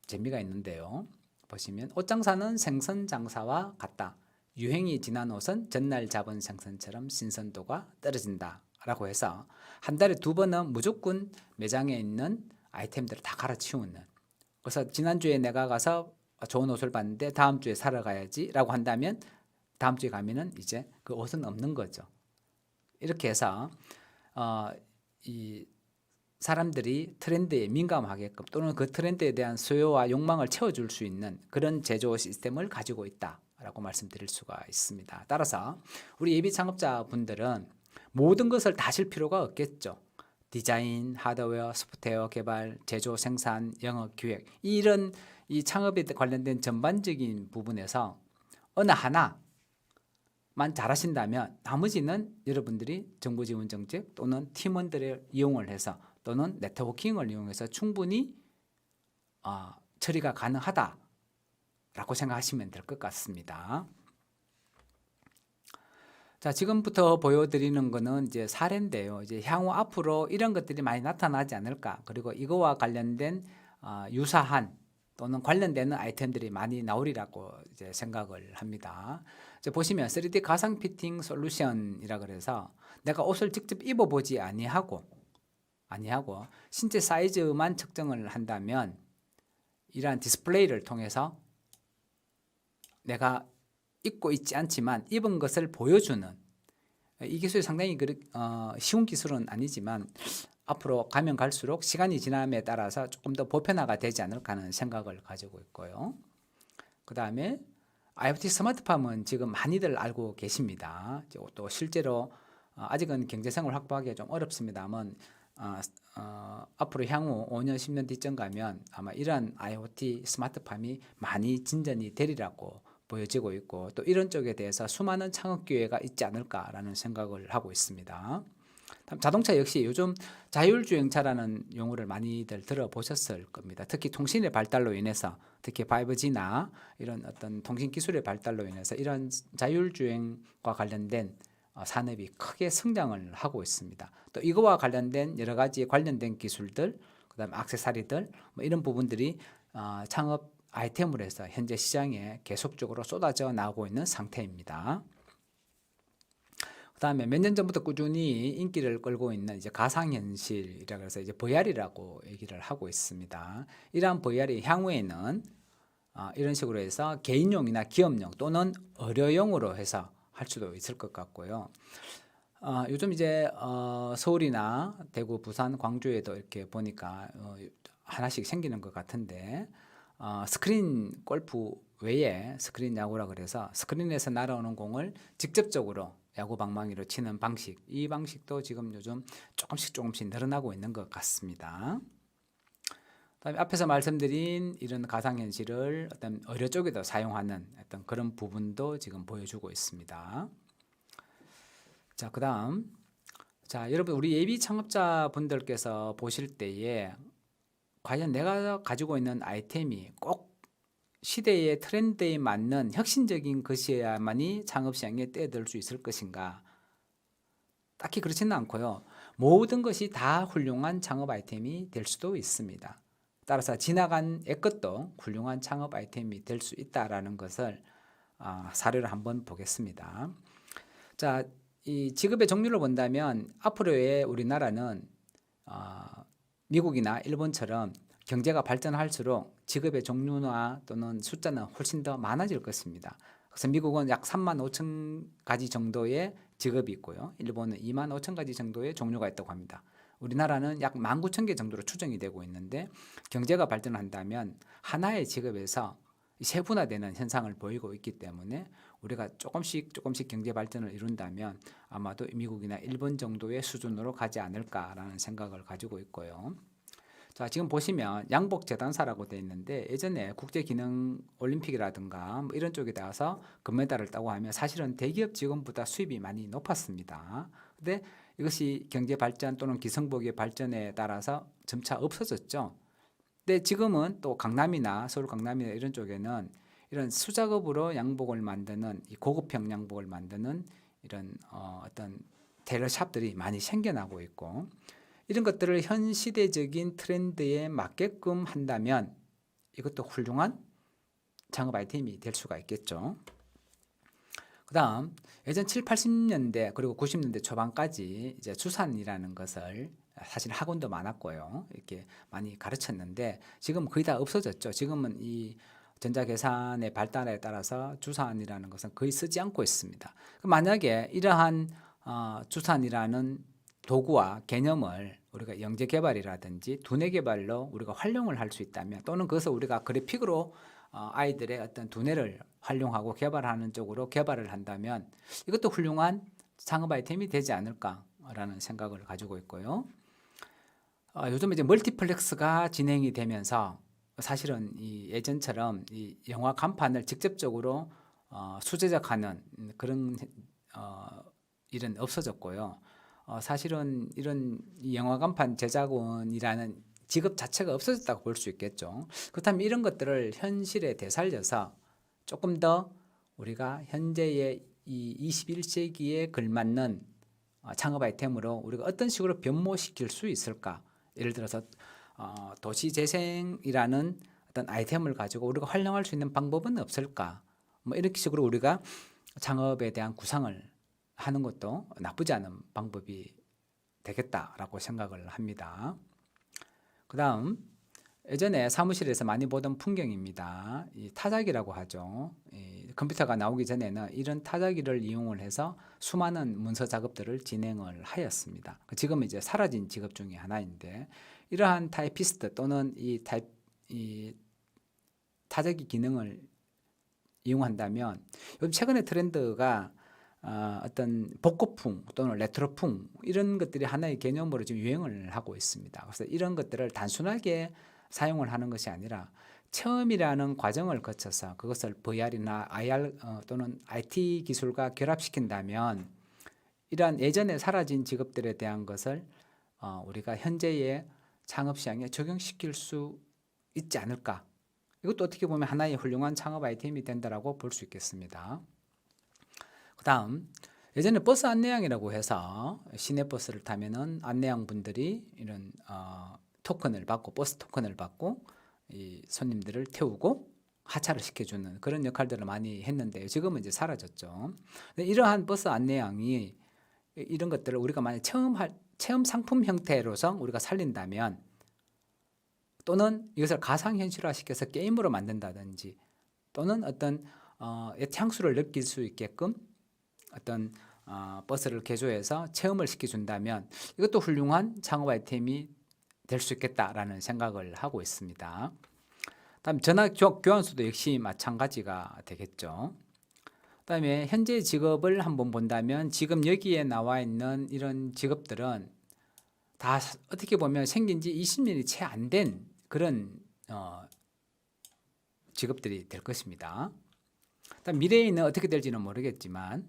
재미가 있는데요. 보시면 옷장사는 생선장사와 같다. 유행이 지난 옷은 전날 잡은 생선처럼 신선도가 떨어진다 라고 해서 한 달에 2번은 무조건 매장에 있는 아이템들을 다 갈아치우는. 그래서 지난주에 내가 가서 좋은 옷을 봤는데 다음 주에 사러 가야지 라고 한다면 다음 주에 가면은 이제 그 옷은 없는 거죠. 이렇게 해서 이 사람들이 트렌드에 민감하게끔 또는 그 트렌드에 대한 수요와 욕망을 채워줄 수 있는 그런 제조 시스템을 가지고 있다라고 말씀드릴 수가 있습니다. 따라서 우리 예비 창업자분들은 모든 것을 다 하실 필요가 없겠죠. 디자인, 하드웨어, 소프트웨어 개발, 제조, 생산, 영업, 기획 이런 이 창업에 관련된 전반적인 부분에서 어느 하나만 잘하신다면 나머지는 여러분들이 정부 지원 정책 또는 팀원들을 이용을 해서 또는 네트워킹을 이용해서 충분히 처리가 가능하다라고 생각하시면 될 것 같습니다. 자, 지금부터 보여드리는 거는 이제 사례인데요. 이제 향후 앞으로 이런 것들이 많이 나타나지 않을까. 그리고 이거와 관련된 유사한 또는 관련되는 아이템들이 많이 나오리라고 이제 생각을 합니다. 이제 보시면 3D 가상 피팅 솔루션이라 그래서 내가 옷을 직접 입어보지 아니하고 신체 사이즈만 측정을 한다면 이러한 디스플레이를 통해서 내가 입고 있지 않지만 입은 것을 보여주는 이 기술이 상당히 쉬운 기술은 아니지만 앞으로 가면 갈수록 시간이 지남에 따라서 조금 더 보편화가 되지 않을까 하는 생각을 가지고 있고요. 그 다음에 IoT 스마트팜은 지금 많이들 알고 계십니다. 또 실제로 아직은 경제성을 확보하기가 좀 어렵습니다만 앞으로 향후 5년, 10년 뒤쯤 가면 아마 이러한 IoT 스마트팜이 많이 진전이 되리라고 보여지고 있고 또 이런 쪽에 대해서 수많은 창업 기회가 있지 않을까라는 생각을 하고 있습니다. 다음 자동차 역시 요즘 자율주행차라는 용어를 많이들 들어보셨을 겁니다. 특히 통신의 발달로 인해서 특히 5G나 이런 어떤 통신 기술의 발달로 인해서 이런 자율주행과 관련된 산업이 크게 성장을 하고 있습니다. 또 이거와 관련된 여러 가지 관련된 기술들, 그다음 액세서리들 뭐 이런 부분들이 창업 아이템으로 해서 현재 시장에 계속적으로 쏟아져 나오고 있는 상태입니다. 그다음에 몇 년 전부터 꾸준히 인기를 끌고 있는 이제 가상현실이라 그래서 이제 VR이라고 얘기를 하고 있습니다. 이러한 VR이 향후에는 이런 식으로 해서 개인용이나 기업용 또는 의료용으로 해서 할 수도 있을 것 같고요. 요즘 이제 서울이나 대구, 부산, 광주에도 이렇게 보니까 하나씩 생기는 것 같은데 스크린 골프 외에 스크린 야구라 그래서 스크린에서 날아오는 공을 직접적으로 야구 방망이로 치는 방식, 이 방식도 지금 요즘 조금씩 늘어나고 있는 것 같습니다. 그다음에 앞에서 말씀드린 이런 가상현실을 어떤 의료 쪽에도 사용하는 어떤 그런 부분도 지금 보여주고 있습니다. 자, 그다음 여러분 우리 예비 창업자 분들께서 보실 때에 과연 내가 가지고 있는 아이템이 꼭 시대의 트렌드에 맞는 혁신적인 것이어야만이 창업 시장에 뛰어들 수 있을 것인가? 딱히 그렇지는 않고요. 모든 것이 다 훌륭한 창업 아이템이 될 수도 있습니다. 따라서 지나간 것도 훌륭한 창업 아이템이 될 수 있다라는 것을 사례를 한번 보겠습니다. 자, 이 직업의 종류를 본다면 앞으로의 우리나라는 미국이나 일본처럼 경제가 발전할수록 직업의 종류나 또는 숫자는 훨씬 더 많아질 것입니다. 그래서 미국은 약 3만 5천 가지 정도의 직업이 있고요. 일본은 2만 5천 가지 정도의 종류가 있다고 합니다. 우리나라는 약 1만 9천 개 정도로 추정이 되고 있는데 경제가 발전한다면 하나의 직업에서 세분화되는 현상을 보이고 있기 때문에 우리가 조금씩 경제 발전을 이룬다면 아마도 미국이나 일본 정도의 수준으로 가지 않을까라는 생각을 가지고 있고요. 자, 지금 보시면 양복재단사라고 되어 있는데 예전에 국제기능올림픽이라든가 뭐 이런 쪽에 나와서 금메달을 따고 하면 사실은 대기업 직원보다 수입이 많이 높았습니다. 근데 이것이 경제 발전 또는 기성복의 발전에 따라서 점차 없어졌죠. 근데 지금은 또 강남이나 서울 강남이나 이런 쪽에는 이런 수작업으로 양복을 만드는 이 고급형 양복을 만드는 이런 어떤 테일러샵들이 많이 생겨나고 있고 이런 것들을 현 시대적인 트렌드에 맞게끔 한다면 이것도 훌륭한 창업 아이템이 될 수가 있겠죠. 그다음 예전 7, 80년대 그리고 90년대 초반까지 이제 주산이라는 것을 사실 학원도 많았고요. 이렇게 많이 가르쳤는데 지금 거의 다 없어졌죠. 지금은 이 전자계산의 발달에 따라서 주산이라는 것은 거의 쓰지 않고 있습니다. 만약에 이러한 주산이라는 도구와 개념을 우리가 영재 개발이라든지 두뇌 개발로 우리가 활용을 할 수 있다면 또는 그것을 우리가 그래픽으로 아이들의 어떤 두뇌를 활용하고 개발하는 쪽으로 개발을 한다면 이것도 훌륭한 창업 아이템이 되지 않을까라는 생각을 가지고 있고요. 요즘 이제 멀티플렉스가 진행이 되면서 사실은 이 예전처럼 이 영화 간판을 직접적으로 수제작하는 그런 일은 없어졌고요. 사실은 이런 영화 간판 제작원이라는 직업 자체가 없어졌다고 볼 수 있겠죠. 그렇다면 이런 것들을 현실에 되살려서 조금 더 우리가 현재의 이 21세기에 걸맞는 창업 아이템으로 우리가 어떤 식으로 변모시킬 수 있을까? 예를 들어서 도시재생이라는 어떤 아이템을 가지고 우리가 활용할 수 있는 방법은 없을까? 뭐 이렇게 식으로 우리가 창업에 대한 구상을 하는 것도 나쁘지 않은 방법이 되겠다라고 생각을 합니다. 그 다음 예전에 사무실에서 많이 보던 풍경입니다. 이 타자기라고 하죠. 이 컴퓨터가 나오기 전에는 이런 타자기를 이용을 해서 수많은 문서 작업들을 진행을 하였습니다. 지금은 이제 사라진 직업 중에 하나인데 이러한 타이피스트 또는 이 타자기 기능을 이용한다면 요즘 최근에 트렌드가 어떤 복고풍 또는 레트로풍 이런 것들이 하나의 개념으로 지금 유행을 하고 있습니다. 그래서 이런 것들을 단순하게 사용을 하는 것이 아니라 체험이라는 과정을 거쳐서 그것을 VR이나 IR 또는 IT 기술과 결합시킨다면 이러한 예전에 사라진 직업들에 대한 것을 우리가 현재의 창업 시장에 적용시킬 수 있지 않을까. 이것도 어떻게 보면 하나의 훌륭한 창업 아이템이 된다라고 볼 수 있겠습니다. 그 다음 예전에 버스 안내양이라고 해서 시내버스를 타면은 안내양 분들이 이런 토큰을 받고 버스 토큰을 받고 이 손님들을 태우고 하차를 시켜주는 그런 역할들을 많이 했는데 지금은 이제 사라졌죠. 근데 이러한 버스 안내양이 이런 것들을 우리가 만약 체험 상품 형태로서 우리가 살린다면 또는 이것을 가상현실화 시켜서 게임으로 만든다든지 또는 어떤 향수를 느낄 수 있게끔 어떤 버스를 개조해서 체험을 시켜준다면 이것도 훌륭한 창업 아이템이 될 수 있겠다라는 생각을 하고 있습니다. 다음 전화 교환소도 역시 마찬가지가 되겠죠. 그다음에 현재 직업을 한번 본다면 지금 여기에 나와 있는 이런 직업들은 다 어떻게 보면 생긴 지 20년이 채 안 된 그런 직업들이 될 것입니다. 일단 미래에는 어떻게 될지는 모르겠지만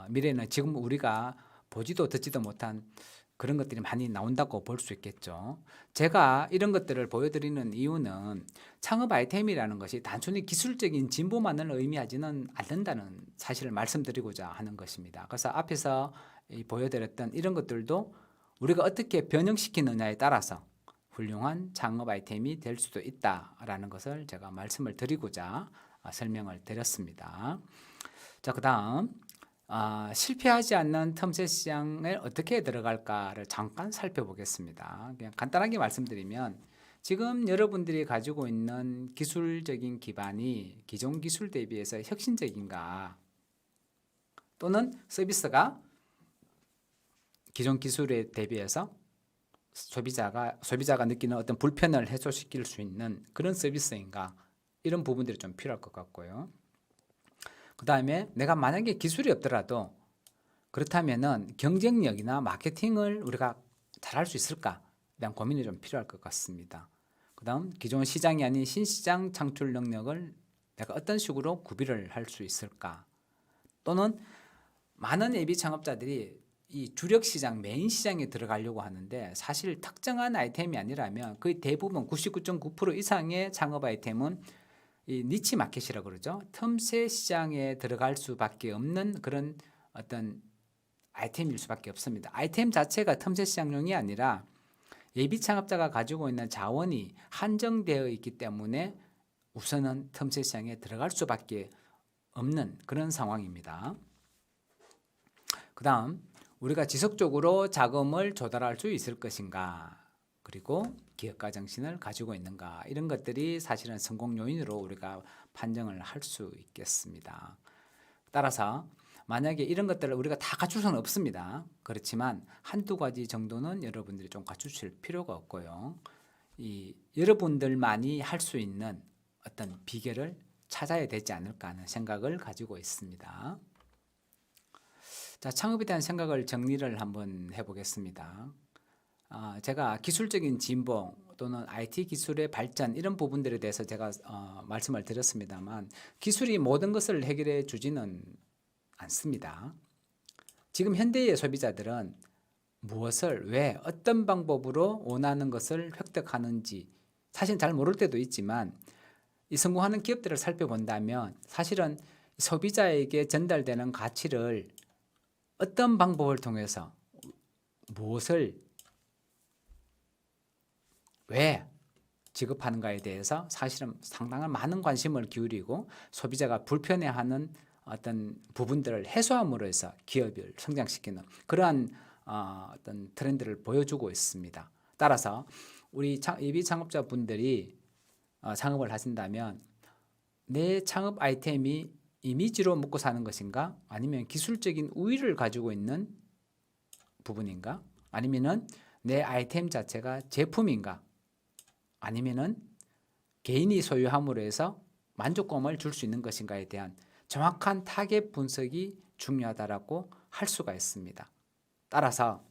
미래에는 지금 우리가 보지도 듣지도 못한 그런 것들이 많이 나온다고 볼 수 있겠죠. 제가 이런 것들을 보여드리는 이유는 창업 아이템이라는 것이 단순히 기술적인 진보만을 의미하지는 않는다는 사실을 말씀드리고자 하는 것입니다. 그래서 앞에서 보여드렸던 이런 것들도 우리가 어떻게 변형시키느냐에 따라서 훌륭한 창업 아이템이 될 수도 있다라는 것을 제가 말씀을 드리고자 설명을 드렸습니다. 자, 그 다음 실패하지 않는 틈새 시장에 어떻게 들어갈까를 잠깐 살펴보겠습니다. 그냥 간단하게 말씀드리면 지금 여러분들이 가지고 있는 기술적인 기반이 기존 기술 대비해서 혁신적인가 또는 서비스가 기존 기술에 대비해서 소비자가 느끼는 어떤 불편을 해소시킬 수 있는 그런 서비스인가 이런 부분들이 좀 필요할 것 같고요. 그 다음에 내가 만약에 기술이 없더라도 그렇다면은 경쟁력이나 마케팅을 우리가 잘할 수 있을까? 대한 고민이 좀 필요할 것 같습니다. 그 다음 기존 시장이 아닌 신시장 창출 능력을 내가 어떤 식으로 구비를 할 수 있을까? 또는 많은 예비 창업자들이 이 주력 시장, 메인 시장에 들어가려고 하는데 사실 특정한 아이템이 아니라면 거의 대부분 99.9% 이상의 창업 아이템은 이 니치 마켓이라고 그러죠. 틈새 시장에 들어갈 수밖에 없는 그런 어떤 아이템일 수밖에 없습니다. 아이템 자체가 틈새 시장용이 아니라 예비 창업자가 가지고 있는 자원이 한정되어 있기 때문에 우선은 틈새 시장에 들어갈 수밖에 없는 그런 상황입니다. 그 다음 우리가 지속적으로 자금을 조달할 수 있을 것인가 그리고 기업가 정신을 가지고 있는가 이런 것들이 사실은 성공 요인으로 우리가 판정을 할 수 있겠습니다. 따라서 만약에 이런 것들을 우리가 다 갖출 수는 없습니다. 그렇지만 한두 가지 정도는 여러분들이 좀 갖추실 필요가 없고요. 이 여러분들만이 할 수 있는 어떤 비결을 찾아야 되지 않을까 하는 생각을 가지고 있습니다. 자, 창업에 대한 생각을 정리를 한번 해보겠습니다. 제가 기술적인 진보 또는 IT 기술의 발전 이런 부분들에 대해서 제가 말씀을 드렸습니다만 기술이 모든 것을 해결해 주지는 않습니다. 지금 현대의 소비자들은 무엇을 왜 어떤 방법으로 원하는 것을 획득하는지 사실 잘 모를 때도 있지만 이 성공하는 기업들을 살펴본다면 사실은 소비자에게 전달되는 가치를 어떤 방법을 통해서 무엇을 왜 지급하는가에 대해서 사실은 상당한 많은 관심을 기울이고 소비자가 불편해하는 어떤 부분들을 해소함으로 해서 기업을 성장시키는 그러한 어떤 트렌드를 보여주고 있습니다. 따라서 우리 예비 창업자분들이 창업을 하신다면 내 창업 아이템이 이미지로 먹고 사는 것인가 아니면 기술적인 우위를 가지고 있는 부분인가 아니면은 내 아이템 자체가 제품인가 아니면은 개인이 소유함으로 해서 만족감을 줄 수 있는 것인가에 대한 정확한 타겟 분석이 중요하다라고 할 수가 있습니다. 따라서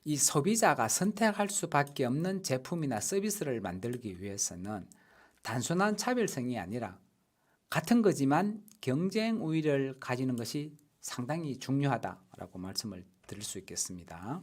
이 소비자가 선택할 수밖에 없는 제품이나 서비스를 만들기 위해서는 단순한 차별성이 아니라 같은 거지만 경쟁 우위를 가지는 것이 상당히 중요하다라고 말씀을 드릴 수 있겠습니다.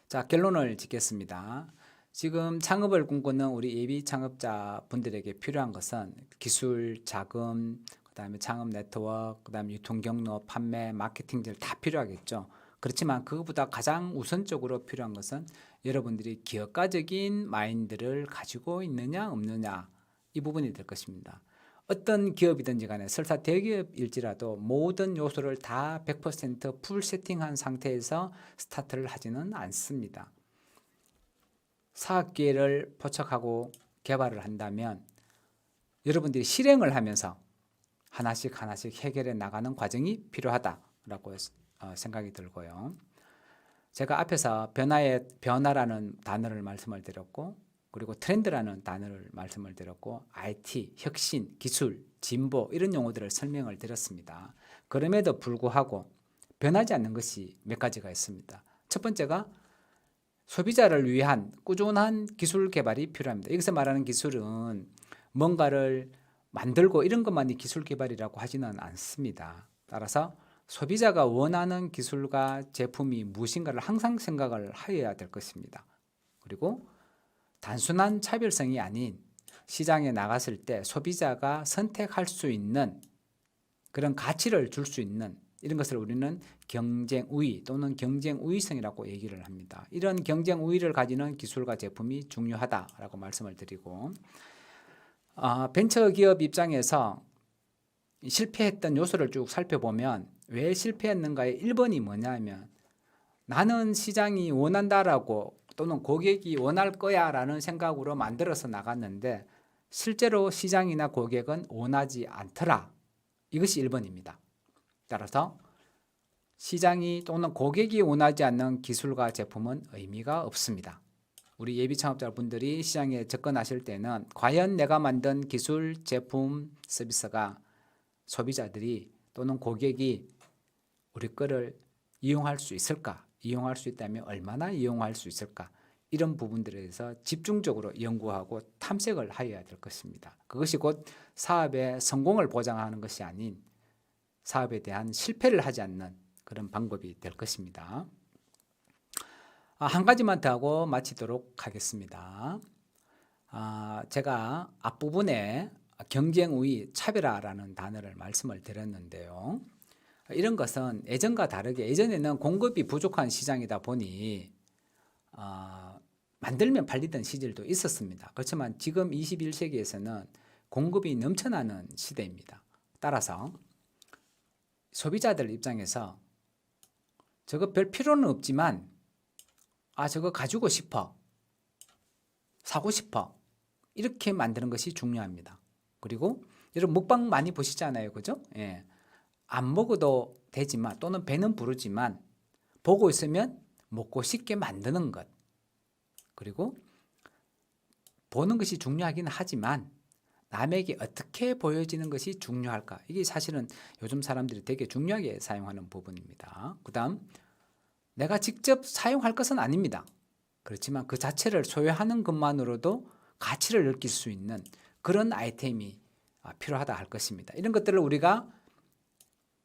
자, 결론을 짓겠습니다. 지금 창업을 꿈꾸는 우리 예비 창업자 분들에게 필요한 것은 기술, 자금, 그다음에 창업 네트워크, 그다음에 유통 경로, 판매, 마케팅들 다 필요하겠죠. 그렇지만 그것보다 가장 우선적으로 필요한 것은 여러분들이 기업가적인 마인드를 가지고 있느냐 없느냐, 이 부분이 될 것입니다. 어떤 기업이든지 간에 설사 대기업일지라도 모든 요소를 다 100% 세팅한 상태에서 스타트를 하지는 않습니다. 사업 기회를 포착하고 개발을 한다면 여러분들이 실행을 하면서 하나씩 해결해 나가는 과정이 필요하다라고 생각이 들고요. 제가 앞에서 변화라는 단어를 말씀을 드렸고, 그리고 트렌드라는 단어를 말씀을 드렸고, IT, 혁신, 기술, 진보 이런 용어들을 설명을 드렸습니다. 그럼에도 불구하고 변하지 않는 것이 몇 가지가 있습니다. 첫 번째가 소비자를 위한 꾸준한 기술 개발이 필요합니다. 여기서 말하는 기술은 뭔가를 만들고 이런 것만이 기술 개발이라고 하지는 않습니다. 따라서 소비자가 원하는 기술과 제품이 무엇인가를 항상 생각을 하여야 될 것입니다. 그리고 단순한 차별성이 아닌 시장에 나갔을 때 소비자가 선택할 수 있는 그런 가치를 줄 수 있는 이런 것을 우리는 경쟁 우위 또는 경쟁 우위성이라고 얘기를 합니다. 이런 경쟁 우위를 가지는 기술과 제품이 중요하다라고 말씀을 드리고, 벤처기업 입장에서 실패했던 요소를 쭉 살펴보면 왜 실패했는가의 1번이 뭐냐면, 나는 시장이 원한다라고 또는 고객이 원할 거야 라는 생각으로 만들어서 나갔는데 실제로 시장이나 고객은 원하지 않더라. 이것이 1번입니다. 따라서 시장이 또는 고객이 원하지 않는 기술과 제품은 의미가 없습니다. 우리 예비 창업자분들이 시장에 접근하실 때는 과연 내가 만든 기술, 제품, 서비스가 소비자들이 또는 고객이 우리 거를 이용할 수 있을까? 이용할 수 있다면 얼마나 이용할 수 있을까? 이런 부분들에 대해서 집중적으로 연구하고 탐색을 하여야 될 것입니다. 그것이 곧 사업의 성공을 보장하는 것이 아닌 사업에 대한 실패를 하지 않는 그런 방법이 될 것입니다. 한 가지만 더 하고 마치도록 하겠습니다. 제가 앞부분에 경쟁 우위, 차별화라는 단어를 말씀을 드렸는데요. 이런 것은 예전과 다르게 예전에는 공급이 부족한 시장이다 보니 만들면 팔리던 시절도 있었습니다. 그렇지만 지금 21세기에서는 공급이 넘쳐나는 시대입니다. 따라서 소비자들 입장에서 저거 별 필요는 없지만 저거 가지고 싶어, 사고 싶어, 이렇게 만드는 것이 중요합니다. 그리고 여러분 먹방 많이 보시잖아요, 그죠? 예. 안 먹어도 되지만 또는 배는 부르지만 보고 있으면 먹고 싶게 만드는 것, 그리고 보는 것이 중요하긴 하지만 남에게 어떻게 보여지는 것이 중요할까, 이게 사실은 요즘 사람들이 되게 중요하게 사용하는 부분입니다. 그 다음 내가 직접 사용할 것은 아닙니다. 그렇지만 그 자체를 소유하는 것만으로도 가치를 느낄 수 있는 그런 아이템이 필요하다 할 것입니다. 이런 것들을 우리가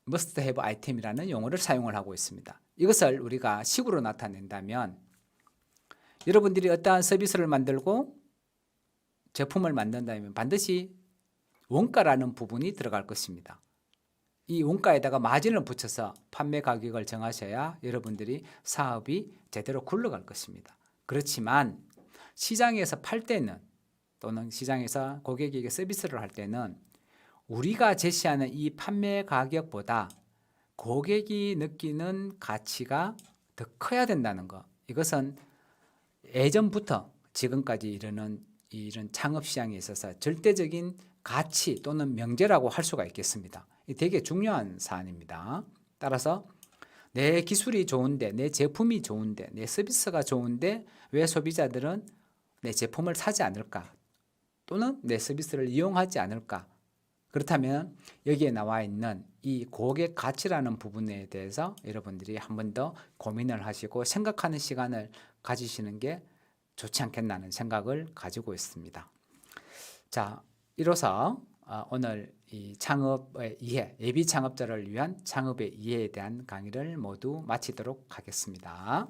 must have 아이템이라는 용어를 사용을 하고 있습니다. 이것을 우리가 식으로 나타낸다면 여러분들이 어떠한 서비스를 만들고 제품을 만든다면 반드시 원가라는 부분이 들어갈 것입니다. 이 원가에다가 마진을 붙여서 판매 가격을 정하셔야 여러분들이 사업이 제대로 굴러갈 것입니다. 그렇지만 시장에서 팔 때는 또는 시장에서 고객에게 서비스를 할 때는 우리가 제시하는 이 판매 가격보다 고객이 느끼는 가치가 더 커야 된다는 것, 이것은 예전부터 지금까지 이르는 이런 창업 시장에 있어서 절대적인 가치 또는 명제라고 할 수가 있겠습니다. 되게 중요한 사안입니다. 따라서 내 기술이 좋은데, 내 제품이 좋은데, 내 서비스가 좋은데 왜 소비자들은 내 제품을 사지 않을까? 또는 내 서비스를 이용하지 않을까? 그렇다면 여기에 나와 있는 이 고객 가치라는 부분에 대해서 여러분들이 한 번 더 고민을 하시고 생각하는 시간을 가지시는 게 좋지 않겠나는 생각을 가지고 있습니다. 자, 이로써 오늘 이 창업의 이해, 예비 창업자를 위한 창업의 이해에 대한 강의를 모두 마치도록 하겠습니다.